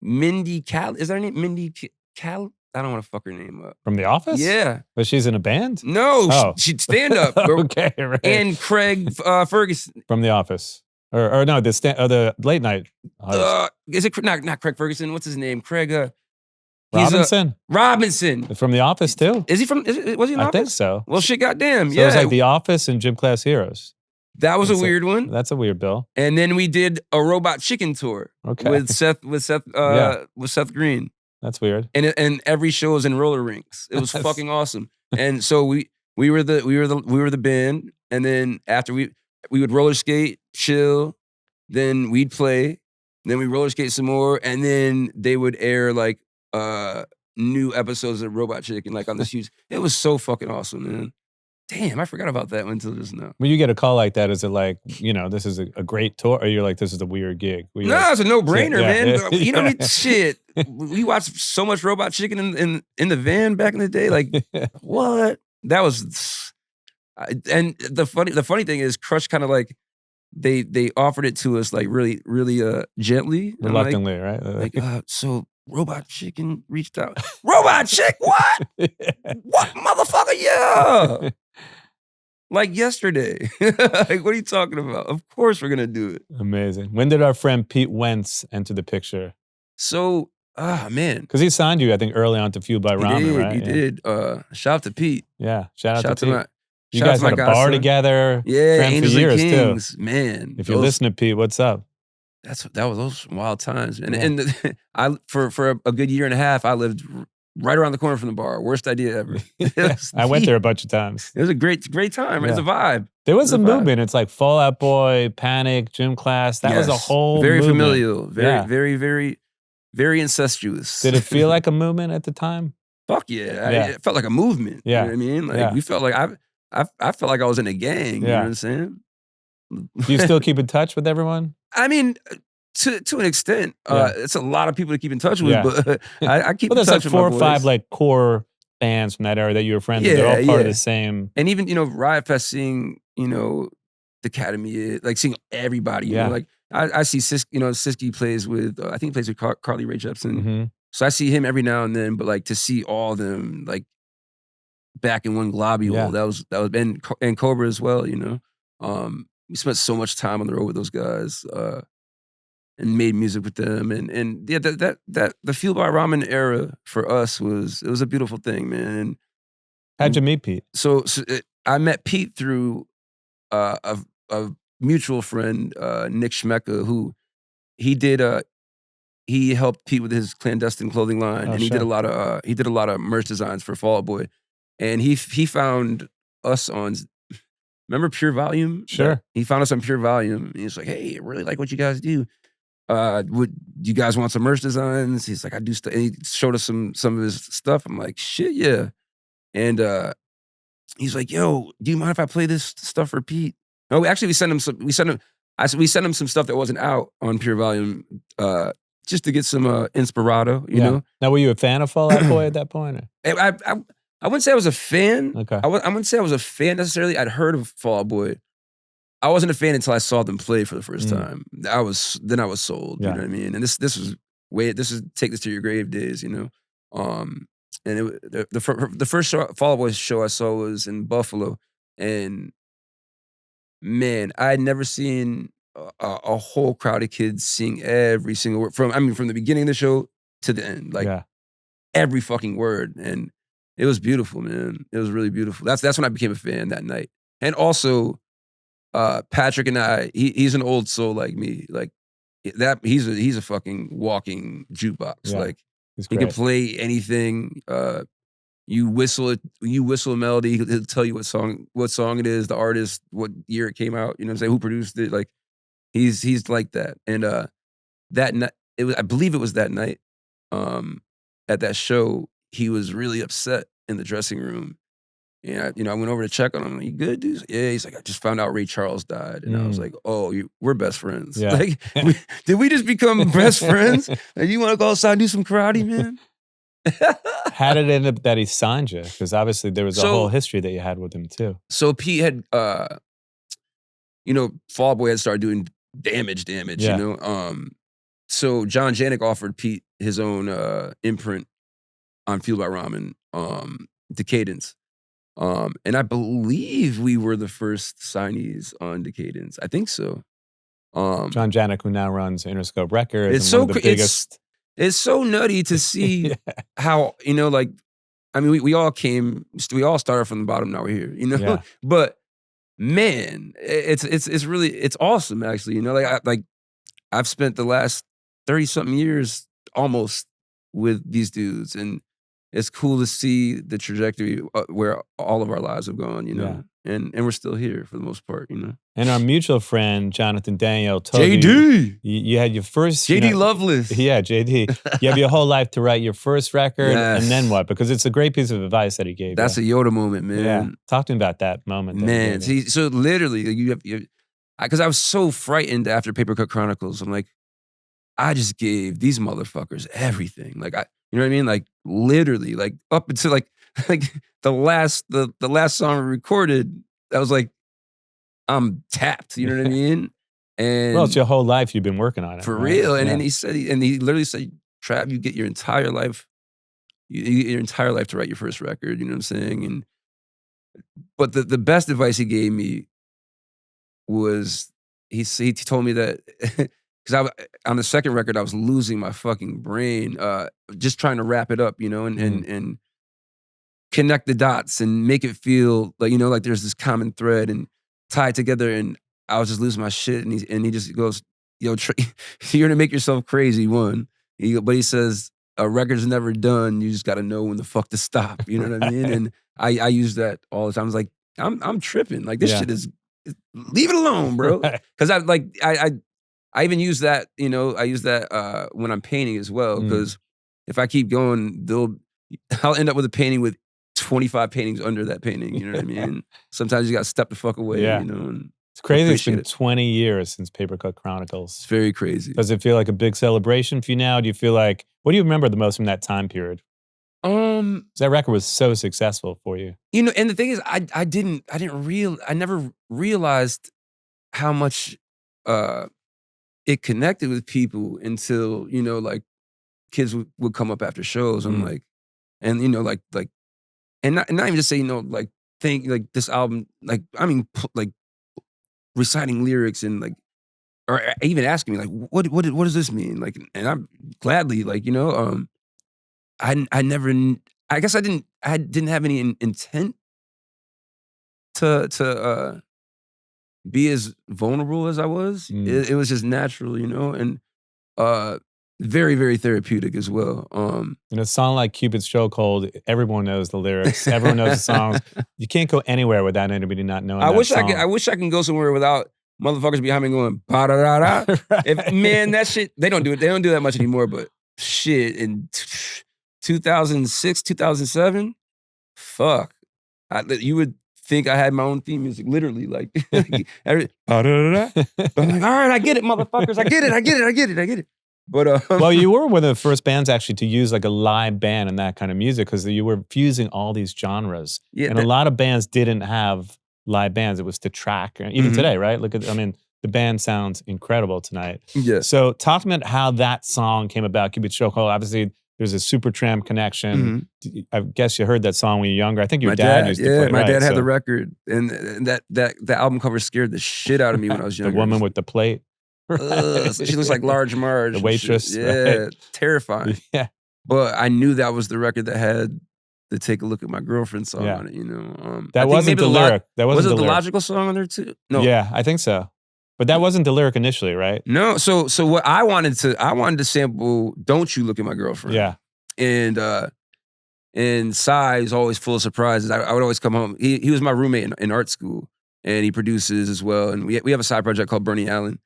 S1: Mindy Cal. Is that her name? Mindy Cal? I don't want to fuck her name up.
S2: From The Office?
S1: Yeah.
S2: But she's in a band?
S1: No,
S2: Oh.
S1: she'd stand up.
S2: Okay, right.
S1: And Craig Ferguson.
S2: From The Office. Or no, the late night host.
S1: Is it not Craig Ferguson? What's his name? Craig
S2: Robinson?
S1: Robinson.
S2: From The Office too?
S1: Is he from, was he in The Office?
S2: I think so.
S1: Well, shit, goddamn.
S2: So
S1: yeah.
S2: it was like The Office and Gym Class Heroes.
S1: That was a weird one.
S2: That's a weird bill.
S1: And then we did a Robot Chicken tour with Seth Green.
S2: That's weird.
S1: And every show was in roller rinks. It was fucking awesome. And so we were the band, and then after we would roller skate, chill, then we'd play, then we roller skate some more, and then they would air like new episodes of Robot Chicken like on this huge. It was so fucking awesome, man. Damn, I forgot about that one until just now.
S2: When you get a call like that, is it like, you know, this is a great tour, or you're like, this is a weird gig?
S1: No, it's a no-brainer, man. You know what I mean? Shit. We watched so much Robot Chicken in the van back in the day. Like, what? That was... And the funny thing is, Crush kind of like, they offered it to us like really, really gently.
S2: Reluctantly,
S1: like,
S2: right?
S1: Like, so Robot Chicken reached out. Robot Chick, what? What, motherfucker? Yeah. Like yesterday. Like, what are you talking about? Of course we're going to do it.
S2: Amazing. When did our friend Pete Wentz enter the picture?
S1: So, man.
S2: Because he signed you, I think, early on to Fueled By Ramen, right?
S1: He did. Shout out to Pete.
S2: Yeah, shout out to Pete. You
S1: Shout
S2: guys had a bar together.
S1: Yeah,
S2: Friends
S1: Angels
S2: for years,
S1: and Kings.
S2: too.
S1: Man.
S2: If you listen to Pete, what's up?
S1: Those wild times. And I for a good year and a half, I lived right around the corner from the bar. Worst idea ever.
S2: I went there a bunch of times.
S1: It was a great time. It was a vibe.
S2: There was a movement. It's like Fall Out Boy, Panic, Gym Class. That was a whole
S1: very
S2: movement.
S1: Familial. Very incestuous.
S2: Did it feel like a movement at the time?
S1: Fuck yeah. It felt like a movement.
S2: Yeah.
S1: You know what I mean? Like we felt like I felt like I was in a gang. You know what I'm saying?
S2: Do you still keep in touch with everyone?
S1: I mean, to an extent, it's a lot of people to keep in touch with, but I keep in touch with my boys.
S2: There's like 4 or 5 like core bands from that era that you were friends with. They're all part of the same.
S1: And even, you know, Riot Fest, seeing, you know, the Academy, like seeing everybody, you know, like I see Siski plays with, I think he plays with Carly Rae Jepsen.
S2: Mm-hmm.
S1: So I see him every now and then, but like to see all of them like back in one globule, that was and Cobra as well, you know. We spent so much time on the road with those guys, and made music with them, and yeah, that the Fueled By Ramen era for us was a beautiful thing, man. And
S2: how'd you meet Pete?
S1: So I met Pete through a mutual friend, Nick Schmecka, who he helped Pete with his clandestine clothing line, and he did a lot of merch designs for Fall Out Boy, and he found us on. Remember Pure Volume?
S2: Sure.
S1: He found us on Pure Volume. And he's like, hey, I really like what you guys do. Would you guys want some merch designs? He's like, I do stuff. And he showed us some of his stuff. I'm like, shit, yeah. And he's like, yo, do you mind if I play this stuff for Pete? No, actually, we sent him some stuff that wasn't out on Pure Volume, just to get some inspirato, you know?
S2: Now, were you a fan of Fall Out Boy at that point?
S1: I wouldn't say I was a fan.
S2: Okay.
S1: I wouldn't say I was a fan necessarily. I'd heard of Fall Out Boy. I wasn't a fan until I saw them play for the first time. I was sold. You know what I mean? And this is Take This to Your Grave days, you know. And the first Fall Out Boy show I saw was in Buffalo, and man, I had never seen a whole crowd of kids sing every single word from the beginning of the show to the end, like every fucking word. And it was beautiful, man. It was really beautiful. That's when I became a fan that night. And also, Patrick and I, he's an old soul like me. Like that, he's a fucking walking jukebox. Like he can play anything. You whistle a melody, he'll tell you what song it is, the artist, what year it came out. You know what I'm saying? Who produced it? Like he's like that. And that night, I believe it was that night. At that show, he was really upset in the dressing room, And I went over to check on him. Like, you good, dude? Yeah. He's like, I just found out Ray Charles died, and I was like, oh, we're best friends.
S2: Yeah.
S1: Like, did we just become best friends? Like, you want to go outside and do some karate, man?
S2: How did it end up that he signed you? Because obviously there was a whole history that you had with him too.
S1: So Pete had, Fall Boy had started doing damage,
S2: Yeah.
S1: So John Janik offered Pete his own imprint on Fueled by Ramen, Decadence. And I believe we were the first signees on Decadence. I think so.
S2: John Janik, who now runs Interscope Records,
S1: it's
S2: and
S1: so
S2: one of the biggest.
S1: It's so nutty to see how, we all started from the bottom, now we're here,
S2: Yeah.
S1: But man, it's really, it's awesome actually, I've spent the last 30-something years almost with these dudes, and it's cool to see the trajectory where all of our lives have gone,
S2: Yeah.
S1: and we're still here for the most part,
S2: And our mutual friend, Jonathan Daniel, told
S1: JD!
S2: You had your first...
S1: JD Loveless.
S2: Yeah, JD. You have your whole life to write your first record,
S1: Yes.
S2: and then what? Because it's a great piece of advice that he gave
S1: That's
S2: you.
S1: a Yoda moment, man.
S2: Yeah. Talk to me about that moment.
S1: Man, so literally, because I was so frightened after Papercut Chronicles. I'm like, I just gave these motherfuckers everything. Like, you know what I mean? Like, literally, like up until like the last song we recorded, I was like, I'm tapped. You know what I mean? And
S2: well, it's your whole life you've been working on it.
S1: For
S2: right?
S1: real. And
S2: yeah.
S1: then he literally said, Trav, you get your entire life, you get your entire life to write your first record. You know what I'm saying? But the best advice he gave me was he told me that because on the second record I was losing my fucking brain, just trying to wrap it up, and connect the dots and make it feel like like there's this common thread and tie it together. And I was just losing my shit, and he just goes, "Yo, you're gonna make yourself crazy." But he says a record's never done. You just got to know when the fuck to stop. You know what I mean? And I use that all the time. I was like, I'm tripping. Like this shit is. Leave it alone, bro. Because I even use that, I use that when I'm painting as well. Because if I keep going, I'll end up with a painting with 25 paintings under that painting. You know what I mean? Sometimes you got to step the fuck away.
S2: Yeah.
S1: And
S2: it's crazy. It's been 20 years since Papercut Chronicles.
S1: It's very crazy.
S2: Does it feel like a big celebration for you now? Do you feel like, what do you remember the most from that time period? That record was so successful for you.
S1: And the thing is, I never realized how much it connected with people until, like kids would come up after shows. I'm like, and and not even just say, think like this album, like, I mean, like reciting lyrics and like, or even asking me like, what does this mean? Like, and I'm gladly like, I never, I guess I didn't have any intent to be as vulnerable as I was. It was just natural, and very, very therapeutic as well.
S2: A song like Cupid's Chokehold, everyone knows the lyrics, everyone knows the songs. You can't go anywhere without anybody not knowing that song.
S1: I wish I can go somewhere without motherfuckers behind me going ba da da da. Man, that shit, they don't do it. They don't do that much anymore. But shit, in 2006, 2007, fuck, you would think I had my own theme music, literally, like, I'm like, all right, I get it, motherfuckers, I get it. But
S2: well, you were one of the first bands actually to use like a live band and that kind of music because you were fusing all these genres. Yeah, and a lot of bands didn't have live bands. It was to track, even today, right? The band sounds incredible tonight.
S1: Yeah.
S2: So talk to me about how that song came about, Cupid's Chokehold. Obviously, there's a Supertramp connection. I guess you heard that song when you were younger. I think your dad used to play it.
S1: My dad had the record, and that album cover scared the shit out of me when I was younger.
S2: The woman with the plate.
S1: She looks like Large Marge.
S2: The waitress.
S1: Yeah, right? Terrifying.
S2: Yeah.
S1: But I knew that was the record that had the Take a Look at My Girlfriend song on it,
S2: That wasn't the lyric.
S1: Was it the Logical song on there too? No.
S2: Yeah, I think so. But that wasn't the lyric initially, right?
S1: No. So what I wanted to sample Don't You Look at My Girlfriend.
S2: Yeah.
S1: And Cy is always full of surprises. I would always come home. He was my roommate in art school, and he produces as well. And we have a side project called Bernie Allen.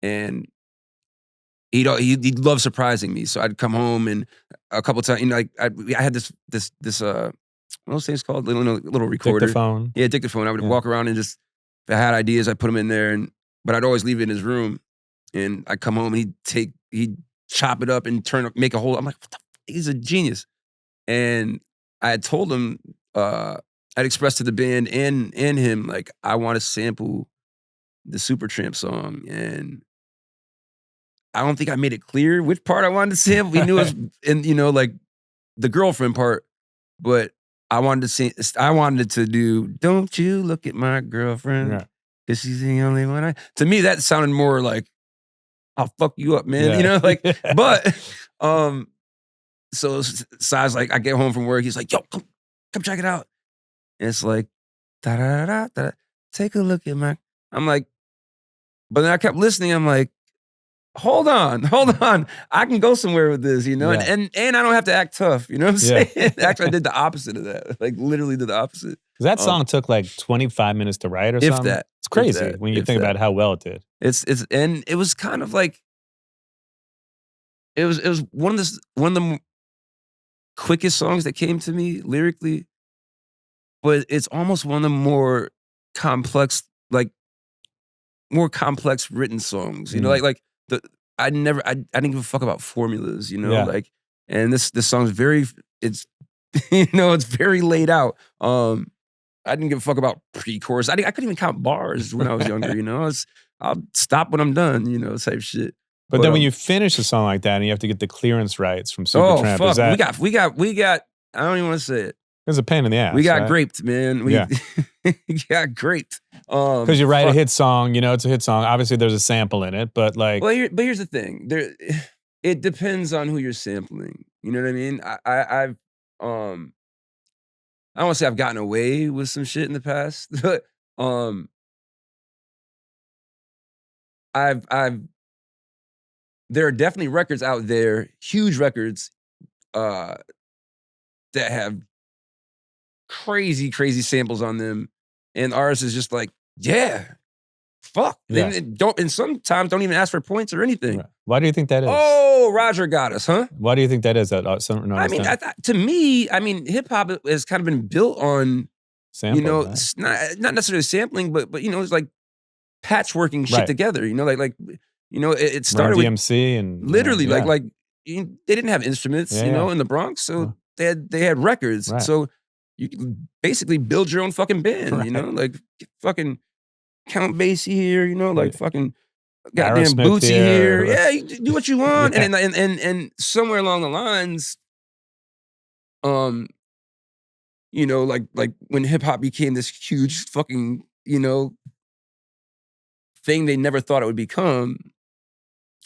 S1: And he loved surprising me. So I'd come home, and a couple times, I had this what those things called? Little recorder.
S2: Dictaphone.
S1: Yeah, dictaphone. I would walk around and just, if I had ideas, I'd put them in there, but I'd always leave it in his room. And I'd come home and he'd chop it up and make a whole, I'm like, what the fuck? He's a genius. And I had told him, I'd expressed to the band and him, like, I want to sample the Supertramp song. And I don't think I made it clear which part I wanted to sample. We knew it was in, like the girlfriend part, but I wanted to do, don't you look at my girlfriend, because she's the only one to me, that sounded more like, I'll fuck you up, man. But, so Sai's like, I get home from work, he's like, yo, come check it out. And it's like, da-da-da-da-da, take a look at my, I'm like, but then I kept listening, I'm like, hold on. I can go somewhere with this, and I don't have to act tough, you know what I'm saying? Actually, I did the opposit of that. Like, literally did the opposite.
S2: That song took like 25 minutes to write or something?
S1: That.
S2: It's crazy when you think about how well it did.
S1: And it was kind of like, it was one of the quickest songs that came to me lyrically, but it's almost one of the more complex written songs, I didn't give a fuck about formulas, and this song's it's it's very laid out. I didn't give a fuck about pre-chorus. I couldn't even count bars when I was younger, I'll stop when I'm done, type shit.
S2: But then when you finish a song like that and you have to get the clearance rights from Supertramp,
S1: fuck. We got, I don't even want to say it.
S2: It's a pain in the ass.
S1: We got graped, man. We got graped.
S2: Because you write a hit song, it's a hit song. Obviously, there's a sample in it, but like...
S1: Well, but here's the thing. It depends on who you're sampling. You know what I mean? I don't want to say I've gotten away with some shit in the past, but there are definitely records out there, huge records, that have crazy samples on them, and artists is just like, fuck. And sometimes don't even ask for points or anything.
S2: Right. Why do you think that is?
S1: Oh, Roger got us, huh?
S2: Why do you think that is?
S1: To me, hip hop has kind of been built on
S2: sampling,
S1: not necessarily sampling, but it's like patchworking shit together. It started
S2: Run DMC and
S1: literally they didn't have instruments, in the Bronx, so they had records.
S2: Right.
S1: So you can basically build your own fucking band, like fucking Count Basie here, fucking goddamn
S2: Aerosmith
S1: Bootsy here.
S2: here.
S1: Yeah, you do what you want. And somewhere along the lines, like when hip hop became this huge fucking, thing they never thought it would become,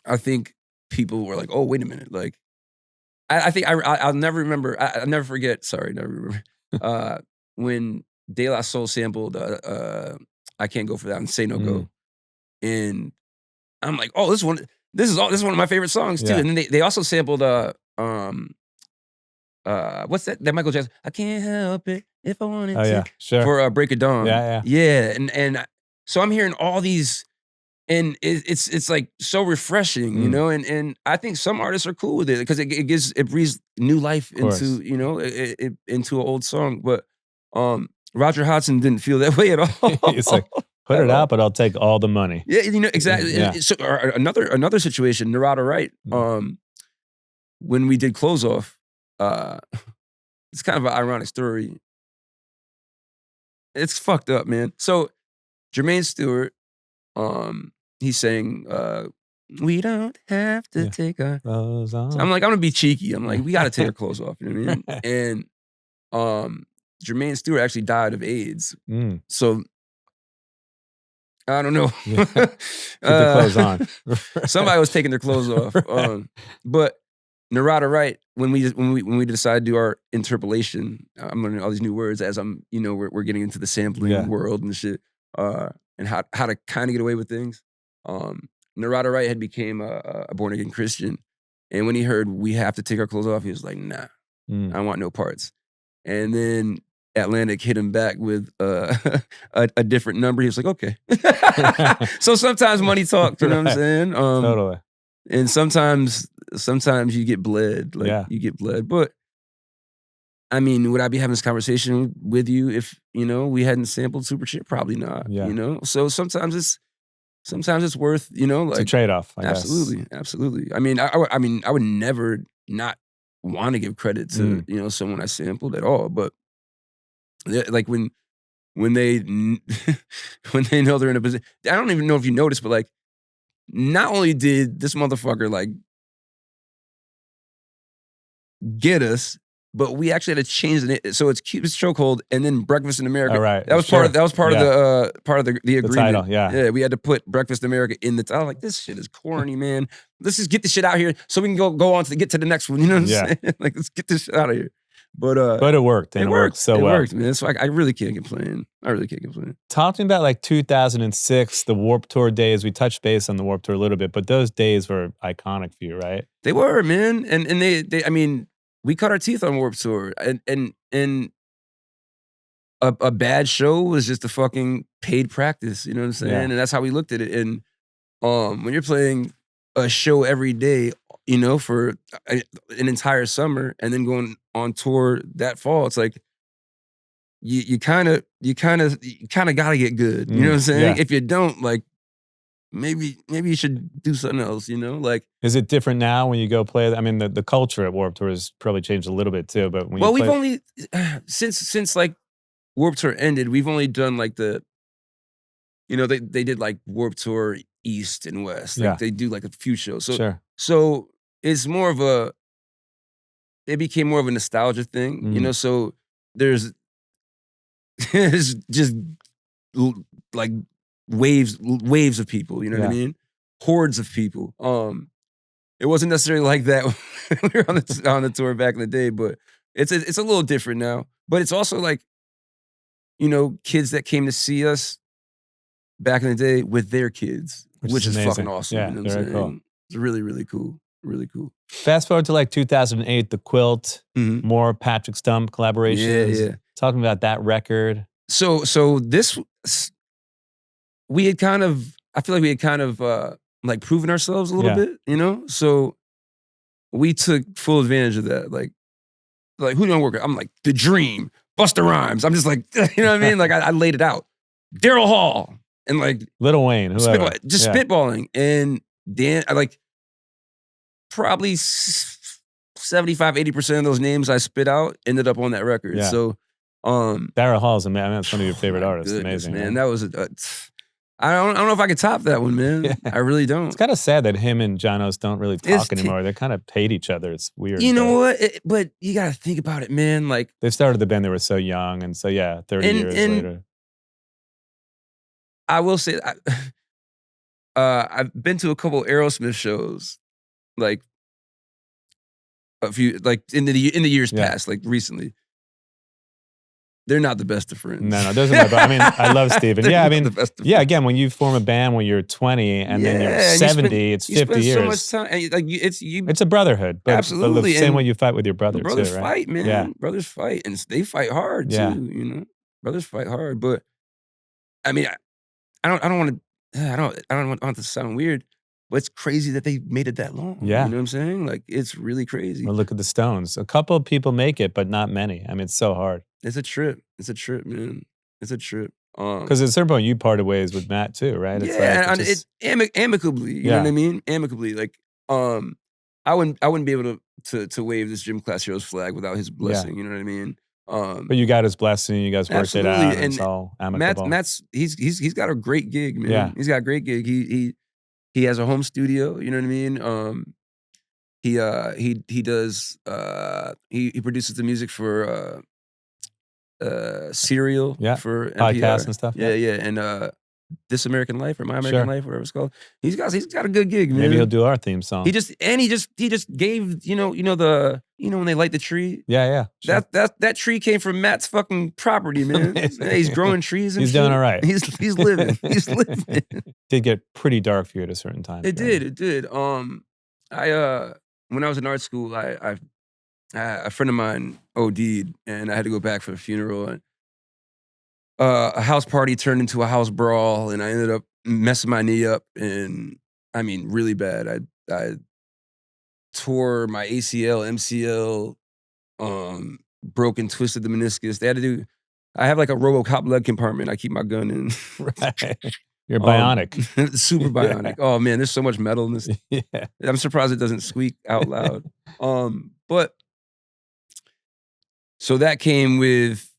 S1: I think people were like, oh, wait a minute. Like, I think I'll never remember. I'll never forget. Sorry, never remember. When De La Soul sampled I Can't Go For That and Say No Go. And I'm like, oh, this is one of my favorite songs too. And then they also sampled what's that Michael Jackson, I Can't Help It If I Wanted to.
S2: Sure.
S1: For Break of Dawn.
S2: Yeah.
S1: And so I'm hearing all these, and it's like so refreshing, and I think some artists are cool with it because it breathes new life into, into an old song. But Roger Hodgson didn't feel that way at all.
S2: It's like, put it out, but I'll take all the money.
S1: Yeah, exactly.
S2: Yeah.
S1: So, another situation, Narada Wright, when we did Close Off, it's kind of an ironic story. It's fucked up, man. So Jermaine Stewart, he sang, we don't have to take our clothes off. So I'm like, I'm gonna be cheeky. I'm like, we gotta take our clothes off. You know what I mean? And Jermaine Stewart actually died of AIDS. So I don't know.
S2: Keep the clothes on.
S1: Somebody was taking their clothes off. But Narada Wright, when we decided to do our interpolation, I'm learning all these new words as I'm, we're getting into the sampling world and shit, and how to kind of get away with things. Narada Wright had became a born again Christian, and when he heard we have to take our clothes off, he was like, nah, I want no parts. And then Atlantic hit him back with a different number. He was like, okay. So sometimes money talks, you know what I'm saying?
S2: Totally.
S1: And sometimes you get bled, you get bled. But I mean, would I be having this conversation with you if, we hadn't sampled Super Chick? Probably not.
S2: Yeah.
S1: So sometimes it's worth,
S2: It's a trade-off, I guess.
S1: Absolutely. I mean, I would never not want to give credit to, someone I sampled at all. But like when they when they know they're in a position, I don't even know if you noticed, but like, not only did this motherfucker like get us, but we actually had to change the name. So it's Cupid's Chokehold and then Breakfast in America.
S2: All right.
S1: That was part of the agreement.
S2: Title, yeah.
S1: Yeah, we had to put Breakfast in America in the title. Like, this shit is corny, man. Let's just get this shit out here so we can go on to get to the next one. You know what I'm saying? Like, let's get this shit out of here. But
S2: it worked. And it worked so well.
S1: It worked, man. So I really can't complain.
S2: Talk to me about like 2006, the Warped Tour days. We touched base on the Warped Tour a little bit, but those days were iconic for you, right?
S1: They were, man. And they I mean, we cut our teeth on Warped Tour, and a bad show was just a fucking paid practice. You know what I'm saying?
S2: Yeah.
S1: And that's how we looked at it. And when you're playing a show every day, for an entire summer, and then going on tour that fall, it's like you kind of gotta get good. You know what I'm saying?
S2: Yeah.
S1: If you don't, like, maybe you should do something else, like.
S2: Is it different now when you go play? I mean, the culture at Warped Tour has probably changed a little bit too, but when
S1: we've only, since like Warped Tour ended, we've only done like they did like Warped Tour East and West. Like they do like a few shows. So it's more of it became more of a nostalgia thing, so there's just like waves of people, you know what I mean? Hordes of people. It wasn't necessarily like that when we were on the tour back in the day, but it's a little different now. But it's also like, kids that came to see us back in the day with their kids, which is fucking awesome.
S2: Yeah,
S1: you know what I'm
S2: very
S1: saying?
S2: cool.
S1: It's really, really cool. Really cool.
S2: Fast forward to like 2008, The Quilt, more Patrick Stump collaborations.
S1: Yeah.
S2: Talking about that record.
S1: So this, we had kind of, I feel like we had kind of like proven ourselves a little bit, So we took full advantage of that. Like who do you want to work with? I'm like, The Dream, Busta Rhymes. I'm just like, you know what I mean? Like I laid it out. Daryl Hall and like
S2: Lil Wayne, whoever.
S1: Spitballing. And Dan, I like probably 75-80% of those names I spit out ended up on that record.
S2: Yeah.
S1: So
S2: Daryl Hall's that's one of your favorite artists. Amazing,
S1: man. That was I don't know if I could top that one, man. Yeah. I really don't.
S2: It's kind of sad that him and John Oates don't really talk anymore. They kind of hate each other. It's weird.
S1: You know what? But you got to think about it, man. Like,
S2: they started the band, they were so young, and so 30 years later.
S1: I will say, I've been to a couple Aerosmith shows, like a few, like in the years past, like recently. They're not the best of friends.
S2: No, it doesn't matter. I mean, I love Steven. Yeah, I mean, again, when you form a band when you're 20 and then you're 70, it's 50 years.
S1: So much time. And like
S2: it's a brotherhood. But,
S1: absolutely.
S2: But the same way you fight with your brother too, right?
S1: Brothers fight, man.
S2: Yeah.
S1: Brothers fight. And they fight hard too, Brothers fight hard. But I mean, I don't want to sound weird, but it's crazy that they made it that long.
S2: Yeah.
S1: You know what I'm saying? Like, it's really crazy.
S2: Well, look at the Stones. A couple of people make it, but not many. I mean, it's so hard.
S1: It's a trip. It's a trip, man. It's a trip.
S2: Because at a certain point, you parted ways with Matt too, right?
S1: It's amicably. You know what I mean? Amicably. Like, I wouldn't be able to wave this Gym Class Heroes flag without his blessing. You know what I mean?
S2: But you got his blessing. You guys worked it out. And it's all amicable.
S1: He's got a great gig, man.
S2: Yeah.
S1: He's got a great gig. He has a home studio. You know what I mean? He does. He produces the music for Serial for NPR.
S2: Podcasts and stuff.
S1: Yeah. And This American Life or My American Life, whatever it's called. He's got a good gig, man.
S2: Maybe he'll do our theme song.
S1: He just gave when they light the tree.
S2: Yeah.
S1: Sure. That tree came from Matt's fucking property, man. He's growing trees and
S2: he's
S1: shit.
S2: doing all right.
S1: He's living. He's living.
S2: Did get pretty dark for you at a certain time.
S1: It did. When I was in art school, a friend of mine OD'd, and I had to go back for the funeral. And a house party turned into a house brawl, and I ended up messing my knee up, and I mean, really bad. I tore my ACL, MCL, broken, twisted the meniscus. They had to do. I have like a RoboCop leg compartment. I keep my gun in.
S2: Right. You're bionic.
S1: Super bionic. Oh man, there's so much metal in this.
S2: Yeah.
S1: I'm surprised it doesn't squeak out loud. But so that came with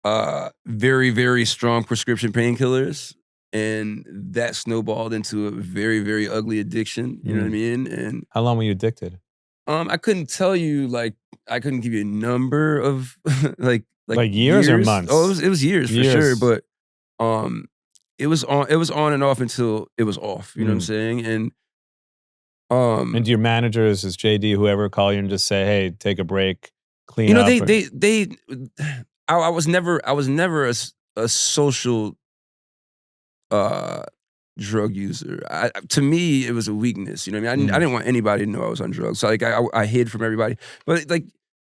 S1: very, very strong prescription painkillers. And that snowballed into a very, very ugly addiction. You know what I mean? And
S2: how long were you addicted?
S1: I couldn't tell you, like, I couldn't give you a number of like
S2: years or months.
S1: Oh, it was years for sure. But it was on and off until it was off. You know what I'm saying? And
S2: do your managers, as JD, whoever, call you and just say, "Hey, take a break, clean
S1: you know,
S2: up"?
S1: I was never a social drug user. To me, it was a weakness. You know what I mean? I didn't want anybody to know I was on drugs. So like I hid from everybody. But like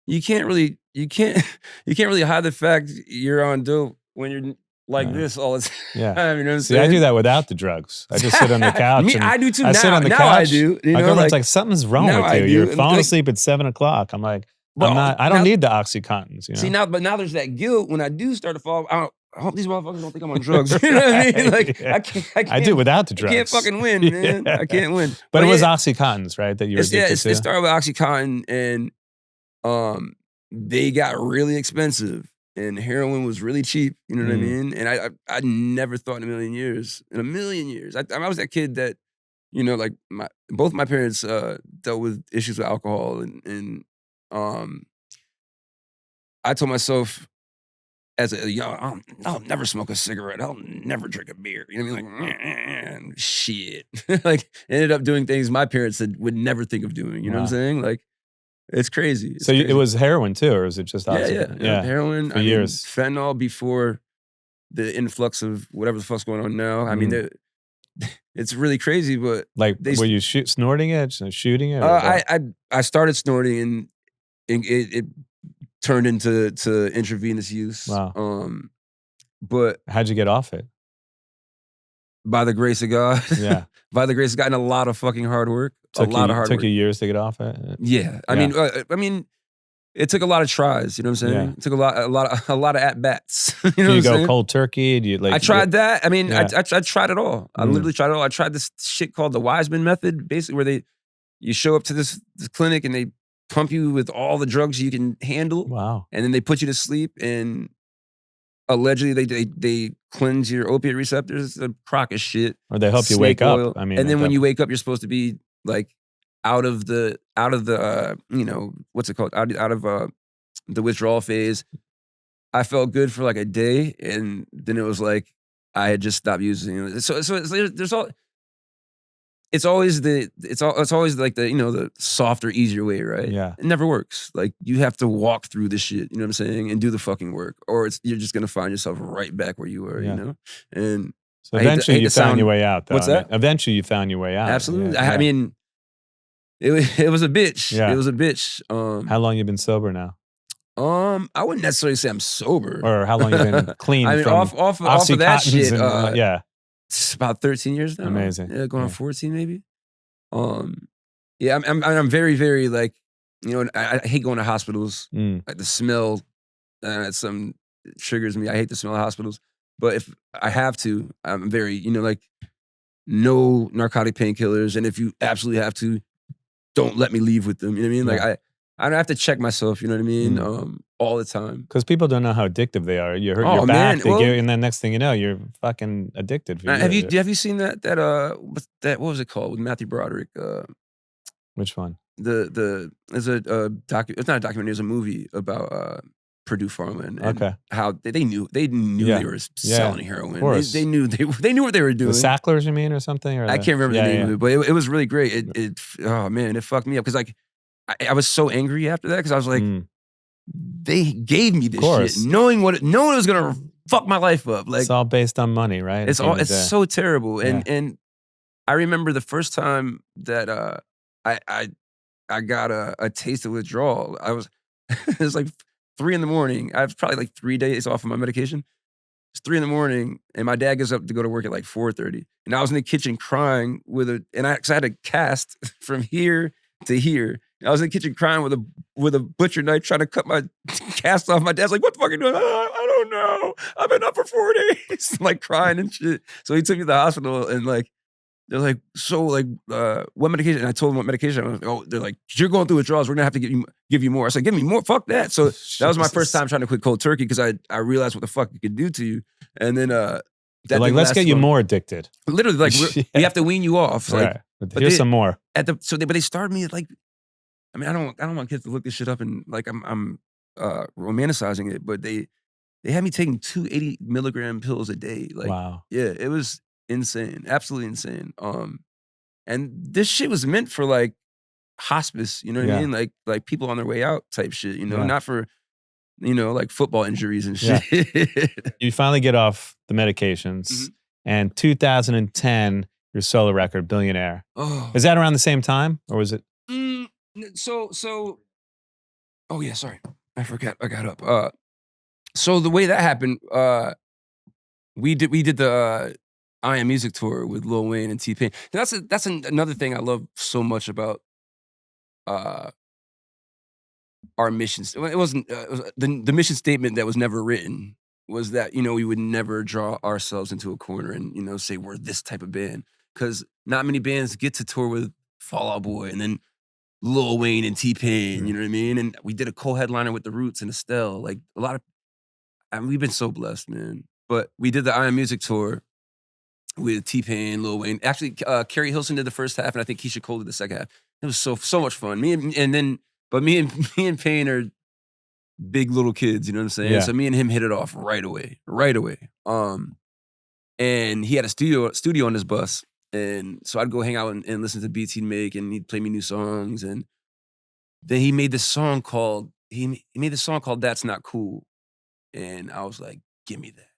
S1: you can't really hide the fact you're on dope when you're like this all the time.
S2: Yeah.
S1: You know what I'm
S2: See,
S1: saying?
S2: I do that without the drugs. I just sit on the couch.
S1: I do too.
S2: I sit on the couch.
S1: I do. You
S2: My
S1: know,
S2: girlfriend's like, something's wrong with you. You're falling asleep at 7 o'clock. I'm like, I don't need the OxyContins. You know?
S1: See, now there's that guilt when I do start to fall. I hope these motherfuckers don't think I'm on drugs. You know what I mean? Like I can't.
S2: I do without the drugs.
S1: I can't fucking win, man. I can't win.
S2: But it was OxyContins, right? That you were addicted to?
S1: It started with OxyContin, and they got really expensive, and heroin was really cheap. You know what I mean? And I never thought in a million years, I was that kid that, you know, like both my parents dealt with issues with alcohol, and I told myself as a young, I'll never smoke a cigarette. I'll never drink a beer. You know what I mean? Like, shit. Like, ended up doing things my parents would never think of doing. You know what I'm saying? Like, it's crazy. It's crazy.
S2: It was heroin too, or is it just OxyContin?
S1: Yeah. Heroin.
S2: For years.
S1: Fentanyl before the influx of whatever the fuck's going on now. I mean, it's really crazy, but
S2: like, were you snorting it, shooting it?
S1: I started snorting, and it turned into intravenous use.
S2: Wow.
S1: But
S2: how'd you get off it?
S1: By the grace of God.
S2: Yeah.
S1: By the grace of God, and a lot of fucking hard work. Took
S2: you years to get off it?
S1: Yeah. I mean, it took a lot of tries. You know what I'm saying?
S2: Yeah.
S1: It took a lot of at bats. You know
S2: do
S1: what
S2: you
S1: I'm
S2: go
S1: saying?
S2: cold turkey? Do you like?
S1: I tried that. I mean,
S2: Yeah.
S1: I tried it all. I literally tried it all. I tried this shit called the Wiseman method, basically where you show up to this clinic and they pump you with all the drugs you can handle.
S2: Wow.
S1: And then they put you to sleep, and allegedly they cleanse your opiate receptors. It's a crock of shit.
S2: Or they help you wake up. I mean,
S1: and then when you wake up, you're supposed to be like out of the you know, what's it called? Out of the withdrawal phase. I felt good for like a day, and then it was like I had just stopped using it. So it's always like the, you know, the softer, easier way, right?
S2: Yeah.
S1: It never works. Like, you have to walk through this shit, you know what I'm saying, and do the fucking work, or you're just gonna find yourself right back where you were, you know? And
S2: so eventually you found your way out, though.
S1: What's that?
S2: Eventually you found your way out.
S1: Absolutely.
S2: Yeah.
S1: I mean, it was a bitch.
S2: Yeah.
S1: It was a bitch.
S2: How long you been sober now?
S1: I wouldn't necessarily say I'm sober.
S2: Or how long you been clean?
S1: I mean,
S2: from
S1: off of that shit.
S2: Yeah.
S1: It's about 13 years now.
S2: Amazing.
S1: Yeah, going on 14 maybe. Yeah, I'm very, very, like, you know, I hate going to hospitals. Like, the smell, some triggers me. I hate the smell of hospitals. But if I have to, I'm very, you know, like, no narcotic painkillers. And if you absolutely have to, don't let me leave with them. You know what I mean?
S2: Yeah.
S1: Like, I don't have to check myself, you know what I mean? All the time.
S2: Because people don't know how addictive they are. You hurt your back, and then next thing you know, you're fucking addicted.
S1: Have you seen that what was it called with Matthew Broderick?
S2: Which one?
S1: There's it's not a documentary, it's a movie about Purdue Pharma and how they knew they were selling heroin.
S2: Of course.
S1: They knew what they were doing.
S2: The Sacklers, you mean, or something? Or
S1: I can't remember the name of it, but it was really great. Oh man, it fucked me up because like I was so angry after that because I was like, they gave me this shit, knowing it was gonna fuck my life up. Like,
S2: it's all based on money, right?
S1: It's so terrible. And I remember the first time that I got a taste of withdrawal. It was like 3 a.m. I was probably like 3 days off of my medication. It's 3 a.m, and my dad gets up to go to work at like 4:30. And I was in the kitchen crying because I had a cast from here to here. I was in the kitchen crying with a butcher knife trying to cut my cast off. My dad's like, what the fuck are you doing? I don't know. I've been up for 4 days. Like crying and shit. So he took me to the hospital and like, they're like, so like, what medication? And I told them what medication. I was like, oh, they're like, you're going through withdrawals. We're gonna have to give you more. I said, give me more. Fuck that. So that was my first time trying to quit cold turkey because I realized what the fuck it could do to you. And then
S2: that like, let's get you more addicted.
S1: Literally, like we have to wean you off. Like,
S2: right. But here's some more.
S1: But they started me at like, I mean, I don't want kids to look this shit up and like I'm romanticizing it, but they had me taking 2 80-milligram pills a day. Like,
S2: wow.
S1: Yeah, it was insane, absolutely insane. And this shit was meant for like hospice, you know what I mean? Like people on their way out type shit, you know, not for, you know, like football injuries and shit.
S2: Yeah. You finally get off the medications, and 2010, your solo record, Billionaire.
S1: Oh.
S2: Is that around the same time, or was it?
S1: Oh yeah, sorry, I forgot. I got up. So the way that happened, we did the I Am Music tour with Lil Wayne and T-Pain. That's another thing I love so much about our missions. It wasn't the mission statement that was never written was that, you know, we would never draw ourselves into a corner and, you know, say we're this type of band, because not many bands get to tour with Fall Out Boy and then Lil Wayne and T-Pain, you know what I mean? And we did a co-headliner with The Roots and Estelle. Like a lot of, I mean, we've been so blessed, man. But we did the I Am Music tour with T-Pain, Lil Wayne. Actually, Carrie Hilson did the first half, and I think Keisha Cole did the second half. It was so much fun. Me and Payne are big little kids, you know what I'm saying?
S2: Yeah.
S1: So me and him hit it off right away. And he had a studio on his bus. And so I'd go hang out and listen to beats he'd make, and he'd play me new songs. And then he made this song called That's Not Cool. And I was like, give me that.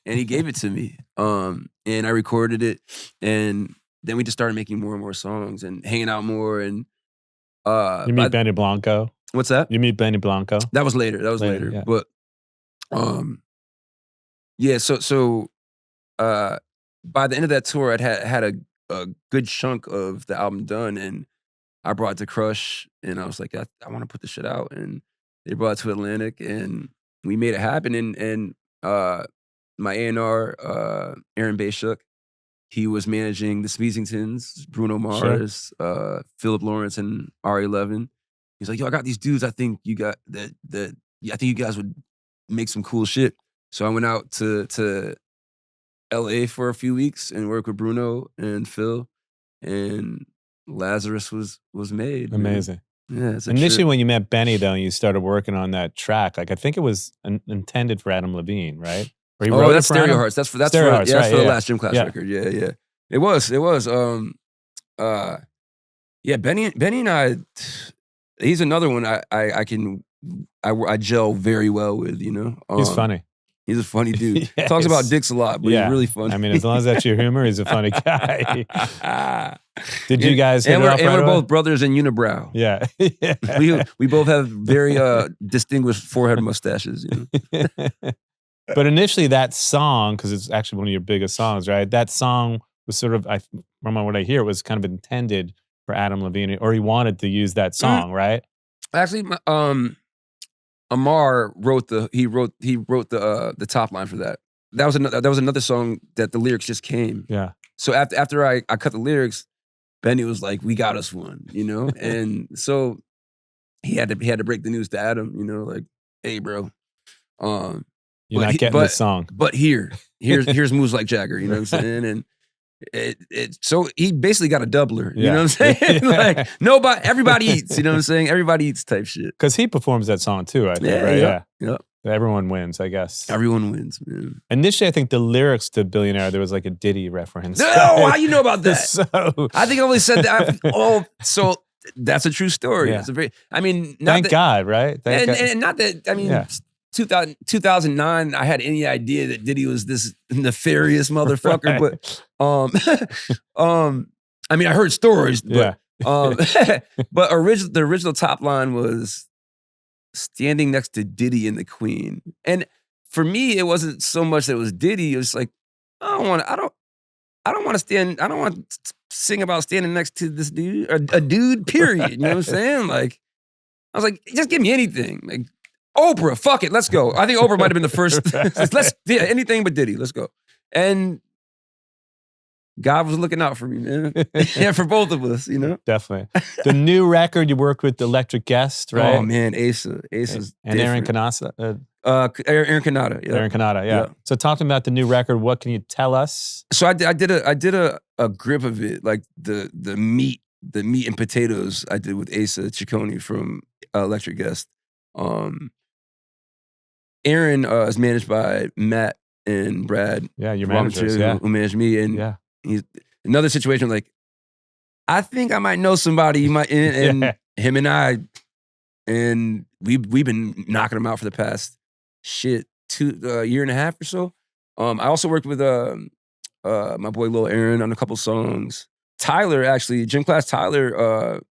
S1: And he gave it to me. And I recorded it. And then we just started making more and more songs and hanging out more. And
S2: you meet Benny Blanco.
S1: What's that?
S2: You meet Benny Blanco.
S1: That was later. Later.
S2: Yeah.
S1: But yeah, so by the end of that tour, I'd had a good chunk of the album done, and I brought it to Crush, and I was like, I want to put this shit out. And they brought it to Atlantic, and we made it happen. And my A&R, Aaron Bayshuk, he was managing the Smeezingtons, Bruno Mars, Philip Lawrence, and R11. He's like, yo, I got these dudes. I think you got that. I think you guys would make some cool shit. So I went out to LA for a few weeks and worked with Bruno and Phil, and Lazarus was made.
S2: Amazing.
S1: Man. Yeah.
S2: Initially, when you met Benny, though, and you started working on that track, like I think it was intended for Adam Levine, right?
S1: Or he wrote that's Stereo Hearts. That's for
S2: Stereo Hearts,
S1: the last Gym Class record. Yeah. It was. Benny and I. He's another one I gel very well with. You know,
S2: he's funny.
S1: He's a funny dude. Talks about dicks a lot, but he's really funny.
S2: I mean, as long as that's your humor, he's a funny guy. Did you guys hit it off
S1: and
S2: right
S1: we're
S2: away?
S1: both brothers in unibrow.
S2: Yeah.
S1: we both have very distinguished forehead mustaches. You know?
S2: But initially, that song, because it's actually one of your biggest songs, right? That song was sort of, from what I hear, it was kind of intended for Adam Levine, or he wanted to use that song, right?
S1: Actually, Amar wrote the top line for that. That was another song that the lyrics just came.
S2: Yeah.
S1: So after I cut the lyrics, Benny was like, "We got us one," you know, and so he had to break the news to Adam, you know, like, "Hey, bro,
S2: you're not getting this song,
S1: but here's moves like Jagger," you know what I'm saying, and. So he basically got a doubler, you know what I'm saying? Like everybody eats, you know what I'm saying? Everybody eats type shit.
S2: Because he performs that song too, I think, right? Yeah. Everyone wins, I guess.
S1: Everyone wins, man.
S2: Initially, I think the lyrics to Billionaire, there was like a Diddy reference.
S1: No, how you know about that?
S2: So,
S1: I think I only said that. So that's a true story.
S2: Yeah.
S1: It's a very, I mean,
S2: thank God, right?
S1: And not that, I mean, 2009, I had any idea that Diddy was this nefarious motherfucker, but I mean, I heard stories, but but the original top line was standing next to Diddy and the Queen, and for me, it wasn't so much that it was Diddy. It was like I I don't want to sing about standing next to this dude, a dude, period. You know what I'm saying? Like, I was like, just give me anything. Like, Oprah, fuck it, let's go. I think Oprah might have been the first. Anything but Diddy, let's go. And God was looking out for me, man. Yeah, for both of us, you know?
S2: Definitely. The new record you worked with Electric Guest, right?
S1: Oh, man, Asa's
S2: and Aaron Canassa.
S1: Aaron Canada, yeah.
S2: Aaron Canada, yeah. So talk to me about the new record. What can you tell us?
S1: So I did a grip of it, like the meat and potatoes I did with Asa Ciccone from Electric Guest. Aaron is managed by Matt and Brad.
S2: Yeah, your managers,
S1: who managed me. And he's another situation like, I think I might know somebody you might, and him and I, and we've been knocking them out for the past year and a half or so. I also worked with my boy Lil Aaron on a couple songs. Tyler, actually, Gym Class Tyler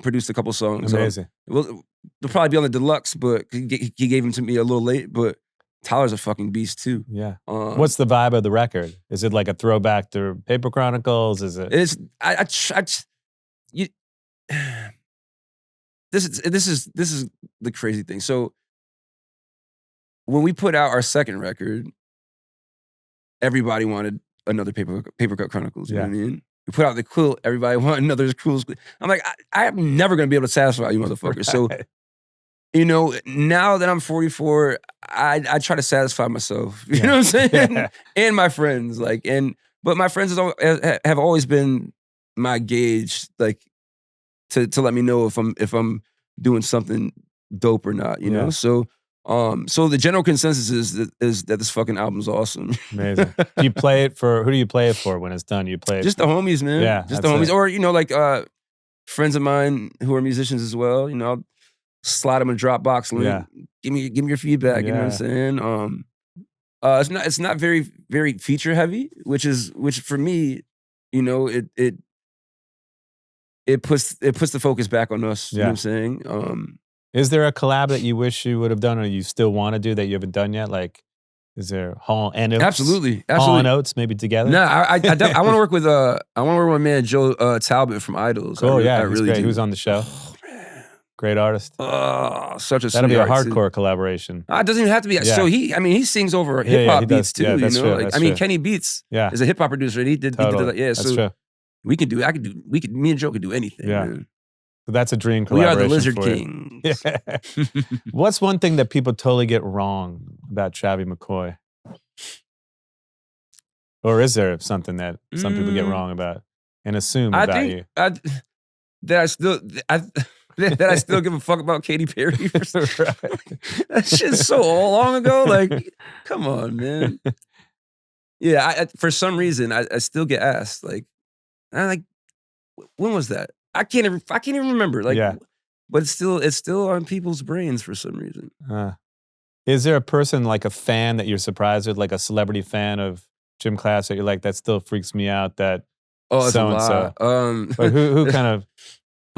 S1: produced a couple songs.
S2: Amazing.
S1: They'll probably be on the deluxe, but he gave them to me a little late. But Tyler's a fucking beast too.
S2: Yeah. What's the vibe of the record? Is it like a throwback to Paper Chronicles? Is it?
S1: This is the crazy thing. So when we put out our second record, everybody wanted another Papercut Chronicles. You know what I mean? We put out the quilt, everybody wanted another quilt. I'm like, I am never going to be able to satisfy you motherfuckers. Right. So, you know, now that I'm 44, I try to satisfy myself. You know what I'm saying? Yeah. And my friends. But my friends have always been my gauge, like, to let me know if I'm doing something dope or not, you know? So the general consensus is that this fucking album's awesome.
S2: Amazing. Who do you play it for when it's done? You play it
S1: just the homies, man.
S2: Yeah.
S1: Just the homies. Or, you know, like friends of mine who are musicians as well. You know, I'll slide them a Dropbox link. Yeah. Give me your feedback, you know what I'm saying? It's not very, very feature heavy, which for me, you know, it puts the focus back on us. You know what I'm saying?
S2: Is there a collab that you wish you would have done or you still want to do that you haven't done yet? Like, is there Hall and Oates?
S1: Absolutely.
S2: Hall and Oates maybe together?
S1: No, I want to work with my man Joe Talbot from Idols.
S2: Cool, he's really great. He was on the show. Oh, man. Great artist.
S1: Oh, such a
S2: That'll be a hardcore collaboration.
S1: It doesn't even have to be. So he sings over hip hop beats too.
S2: Yeah, that's
S1: you know,
S2: true,
S1: I mean, Kenny Beats is a hip hop producer. And he did that. Yeah,
S2: that's true.
S1: Me and Joe could do anything.
S2: Yeah.
S1: Man.
S2: So that's a dream collaboration.
S1: We are the Lizard
S2: for
S1: Kings.
S2: Yeah. What's one thing that people totally get wrong about Travie McCoy? Or is there something that some people get wrong about and assume about you?
S1: That I still give a fuck about Katy Perry. That shit's so long ago. Like, come on, man. Yeah, for some reason, I still get asked. Like, when was that? I can't even remember. Like, but it's still on people's brains for some reason.
S2: Is there a person, like a fan that you're surprised with, like a celebrity fan of Gym Class that you're like, that still freaks me out? That so and so. But who kind of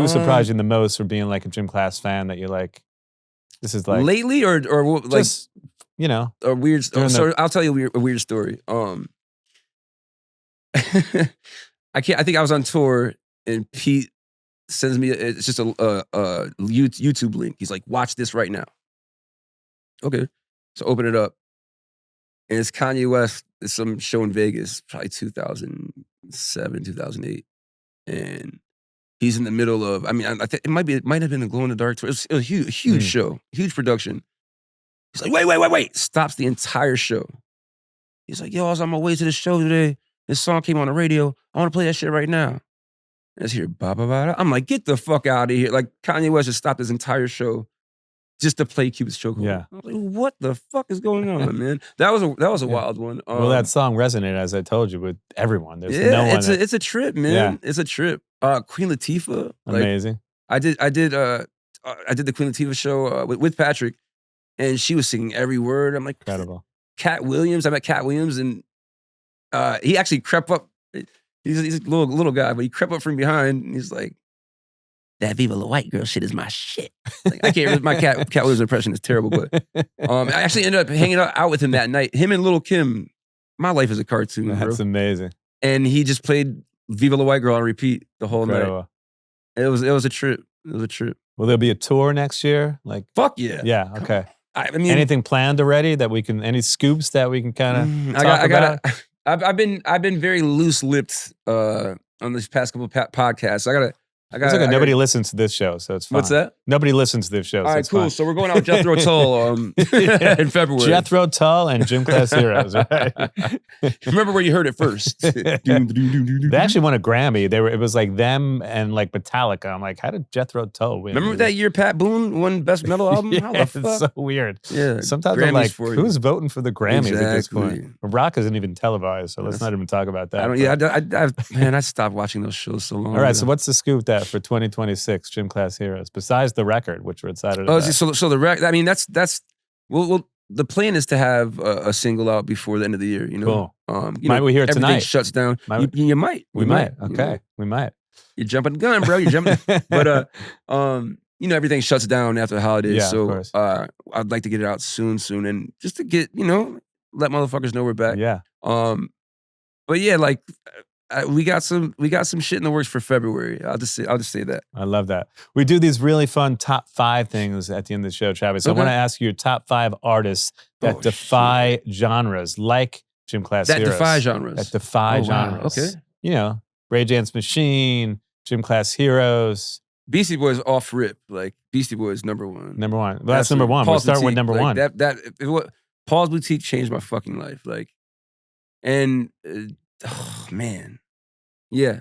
S2: surprised you the most for being like a Gym Class fan that you're like, this is like
S1: lately or like
S2: just, you know,
S1: a weird. So I'll tell you a weird story. I think I was on tour and Pete sends me, it's just a YouTube link. He's like, watch this right now. Okay. So open it up. And it's Kanye West. It's some show in Vegas, probably 2007, 2008. And he's in the middle of, I mean, I think it might have been a Glow in the Dark tour. It was a huge show, huge production. He's like, wait. Stops the entire show. He's like, yo, I was on my way to the show today. This song came on the radio. I want to play that shit right now. Let's hear ba ba ba. I'm like, get the fuck out of here. Like, Kanye West just stopped his entire show just to play Cupid's Chokehold.
S2: Yeah.
S1: I was like, what the fuck is going on, man? That was a wild one.
S2: Well, that song resonated, as I told you, with everyone. There's
S1: no one. It's a trip, man. Yeah. It's a trip. Queen Latifah.
S2: Amazing.
S1: I did the Queen Latifah show with Patrick, and she was singing every word. I'm like,
S2: incredible.
S1: Cat Williams. I met Cat Williams, and he actually crept up. He's a little guy, but he crept up from behind, and he's like, that Viva La White girl shit is my shit. Like, I can't. My Cat Williams impression is terrible, but I actually ended up hanging out with him that night. Him and Lil' Kim. My life is a cartoon.
S2: That's
S1: bro.
S2: Amazing.
S1: and he just played Viva La White Girl on repeat the whole night. It was a trip. It was a trip.
S2: Will there be a tour next year? Like,
S1: fuck yeah.
S2: Yeah. Okay.
S1: I mean,
S2: anything planned already that we can? Any scoops that we can kind of talk about?
S1: I've been very loose-lipped on these past couple podcasts.
S2: It's okay. Nobody listens to this show, so it's fine.
S1: What's that?
S2: Nobody listens to this show.
S1: All right, cool. Fine. So we're going out with Jethro Tull in February.
S2: Jethro Tull and Gym Class Heroes. Right?
S1: Remember where you heard it first.
S2: They actually won a Grammy. It was like them and like Metallica. I'm like, how did Jethro Tull win?
S1: Remember that year Pat Boone won Best Metal Album?
S2: Yeah, it's so weird.
S1: Yeah.
S2: Sometimes Grammys I'm like, who's voting for the Grammys at this point? Rock isn't even televised, so let's not even talk about that.
S1: I stopped watching those shows so long.
S2: All right, so what's the scoop that for 2026 Gym Class Heroes besides the record, which we're excited about?
S1: So the record. I mean, that's the plan is to have a single out before the end of the year. You know,
S2: cool. Might we hear it tonight?
S1: Everything shuts down. You might.
S2: We might. Okay, we might.
S1: You're jumping the gun, bro. You're jumping. But everything shuts down after the holidays.
S2: Yeah,
S1: so
S2: of course.
S1: I'd like to get it out soon, and just to get let motherfuckers know we're back.
S2: Yeah.
S1: But yeah, like. We got some shit in the works for February. I'll just say that.
S2: I love that. We do these really fun top 5 things at the end of the show, Travis. So I want to ask you your top 5 artists that defy genres, like Gym Class Heroes.
S1: That defy genres.
S2: That defy genres.
S1: Okay.
S2: You know, Rage Against the Machine, Gym Class Heroes.
S1: Beastie Boys off rip. Like Beastie Boys number 1.
S2: Number 1. Well, that's number 1. We'll start with number 1.
S1: Paul's Boutique changed my fucking life. Like, and. Oh man, yeah.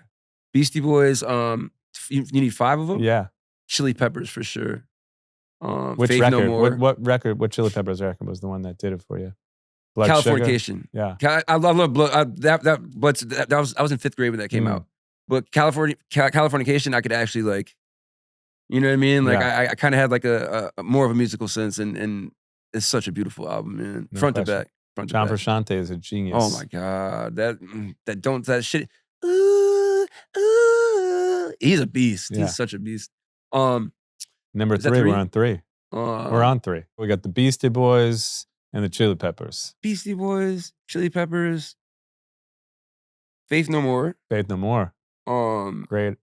S1: Beastie Boys. You need 5 of them.
S2: Yeah.
S1: Chili Peppers for sure.
S2: Which
S1: Faith
S2: record?
S1: No More.
S2: What record? What Chili Peppers record was the one that did it for you? Blood
S1: Californication.
S2: Sugar? Yeah.
S1: I love Blood. I was in 5th grade when that came out. But Californication, I could actually like, you know what I mean? Like I kind of had like a more of a musical sense, and it's such a beautiful album, man.
S2: No
S1: Front
S2: question.
S1: to back.
S2: John Frusciante is a genius.
S1: Oh my God. That shit. He's a beast.
S2: Yeah.
S1: He's such a beast.
S2: Number 3, we're on 3. We're on 3. We got the Beastie Boys and the Chili Peppers.
S1: Beastie Boys, Chili Peppers, Faith No More.
S2: Faith No More. Great.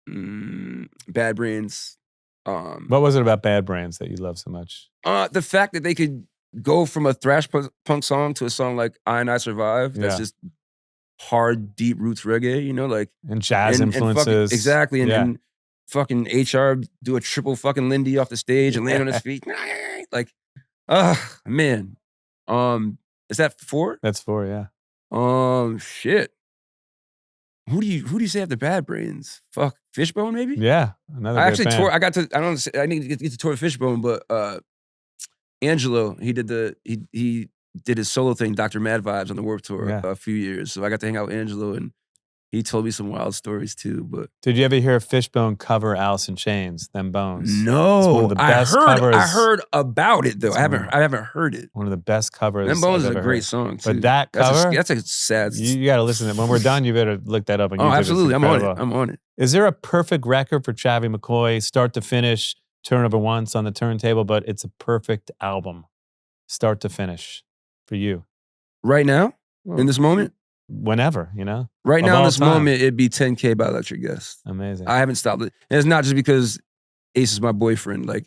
S1: Bad Brains.
S2: What was it about Bad Brains that you love so much?
S1: The fact that they could go from a thrash punk song to a song like I and I Survive. That's just hard, deep roots reggae, like.
S2: And jazz influences.
S1: Exactly. And fucking HR do a triple fucking Lindy off the stage and land on his feet. Like, man. Is that 4?
S2: That's 4, yeah.
S1: Shit. Who do you say after Bad Brains? Fuck, Fishbone maybe?
S2: Yeah. Another
S1: I actually
S2: band.
S1: toured. I didn't get to tour Fishbone, but Angelo, he did his solo thing, Dr. Mad Vibes, on the Warped Tour a few years. So I got to hang out with Angelo, and he told me some wild stories too. But
S2: did you ever hear Fishbone cover Alice in Chains, Them Bones?
S1: No,
S2: it's one of the best covers.
S1: I heard about it though. I haven't heard it.
S2: One of the best covers.
S1: Them Bones is a great song too.
S2: But that cover,
S1: that's a sad.
S2: You got to listen to it. When we're done, you better look that up on YouTube.
S1: Oh, absolutely, I'm on it.
S2: Is there a perfect record for Travie McCoy, start to finish, turnover once on the turntable, but it's a perfect album, start to finish, for you?
S1: Right now, in this moment,
S2: whenever,
S1: Right now, in this moment, it'd be 10K by Electric Guest.
S2: Amazing.
S1: I haven't stopped it. And it's not just because Ace is my boyfriend. Like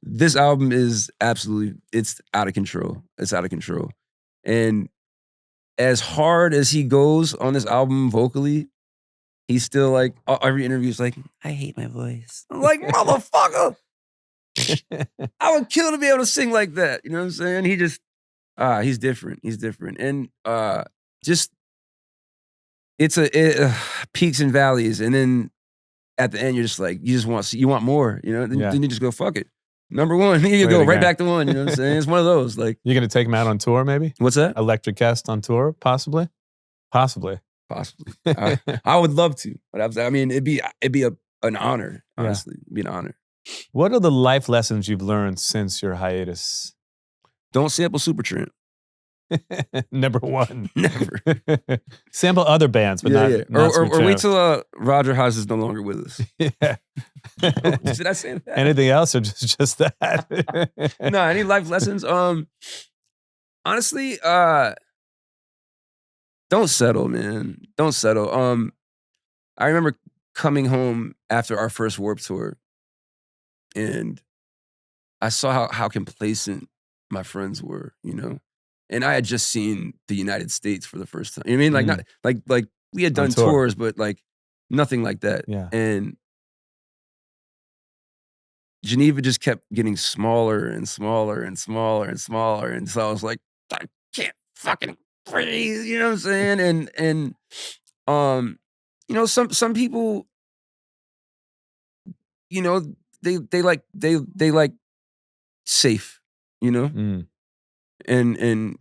S1: this album is it's out of control. It's out of control. And as hard as he goes on this album vocally, he's still like, every interview is like, I hate my voice. I'm like, motherfucker. I would kill to be able to sing like that. You know what I'm saying? He just, he's different. He's different. And just, it peaks and valleys. And then at the end, you're just like, you want more, Then you just go, fuck it. Number 1, you go right back to 1, you know what I'm saying? It's one of those. Like,
S2: you're going to take him out on tour, maybe?
S1: What's that?
S2: Electric Guest on tour, possibly? Possibly.
S1: I would love to. But I mean, it'd be an honor, honestly. It'd be an honor.
S2: What are the life lessons you've learned since your hiatus?
S1: Don't sample Supertramp.
S2: Number 1.
S1: Never.
S2: Sample other bands, but not
S1: or wait till Roger Haas is no longer with us.
S2: Yeah.
S1: Did I say that?
S2: Anything else or just that?
S1: No, any life lessons? Honestly, Don't settle, man. Don't settle. I remember coming home after our first Warped Tour, and I saw how complacent my friends were, you know? And I had just seen the United States for the first time. You know what I mean? Like, not like we had done tours, but like nothing like that.
S2: Yeah.
S1: And Geneva just kept getting smaller and smaller and smaller and smaller. And so I was like, I can't fucking breathe, you know what I'm saying? And you know, some people, you know, they like safe, you know? And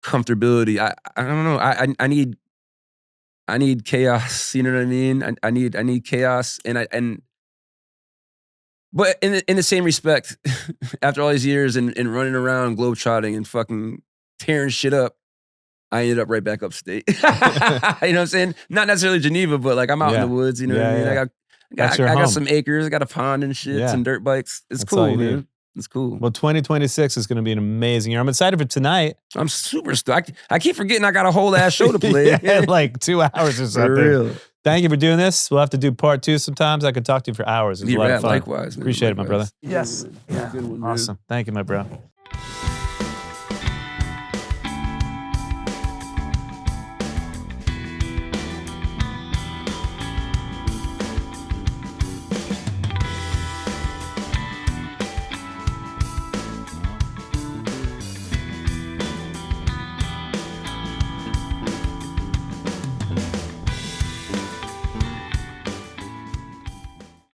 S1: comfortability. I don't know. I need chaos. You know what I mean? I need chaos. But in the same respect, after all these years and running around globetrotting and fucking tearing shit up, I ended up right back upstate. You know what I'm saying? Not necessarily Geneva, but like I'm out in the woods. You know what I mean? I got some acres. I got a pond and shit, some dirt bikes. It's cool, man. Need. It's cool.
S2: Well, 2026 is going to be an amazing year. I'm excited for tonight.
S1: I'm super stoked. I keep forgetting I got a whole ass show to play.
S2: Like 2 hours or something.
S1: For real.
S2: Thank you for doing this. We'll have to do part 2 sometimes. I could talk to you for hours. It's a lot of fun.
S1: Likewise, man.
S2: Appreciate it, my brother.
S1: Yes. Yeah. Good one,
S2: awesome. Thank you, my bro.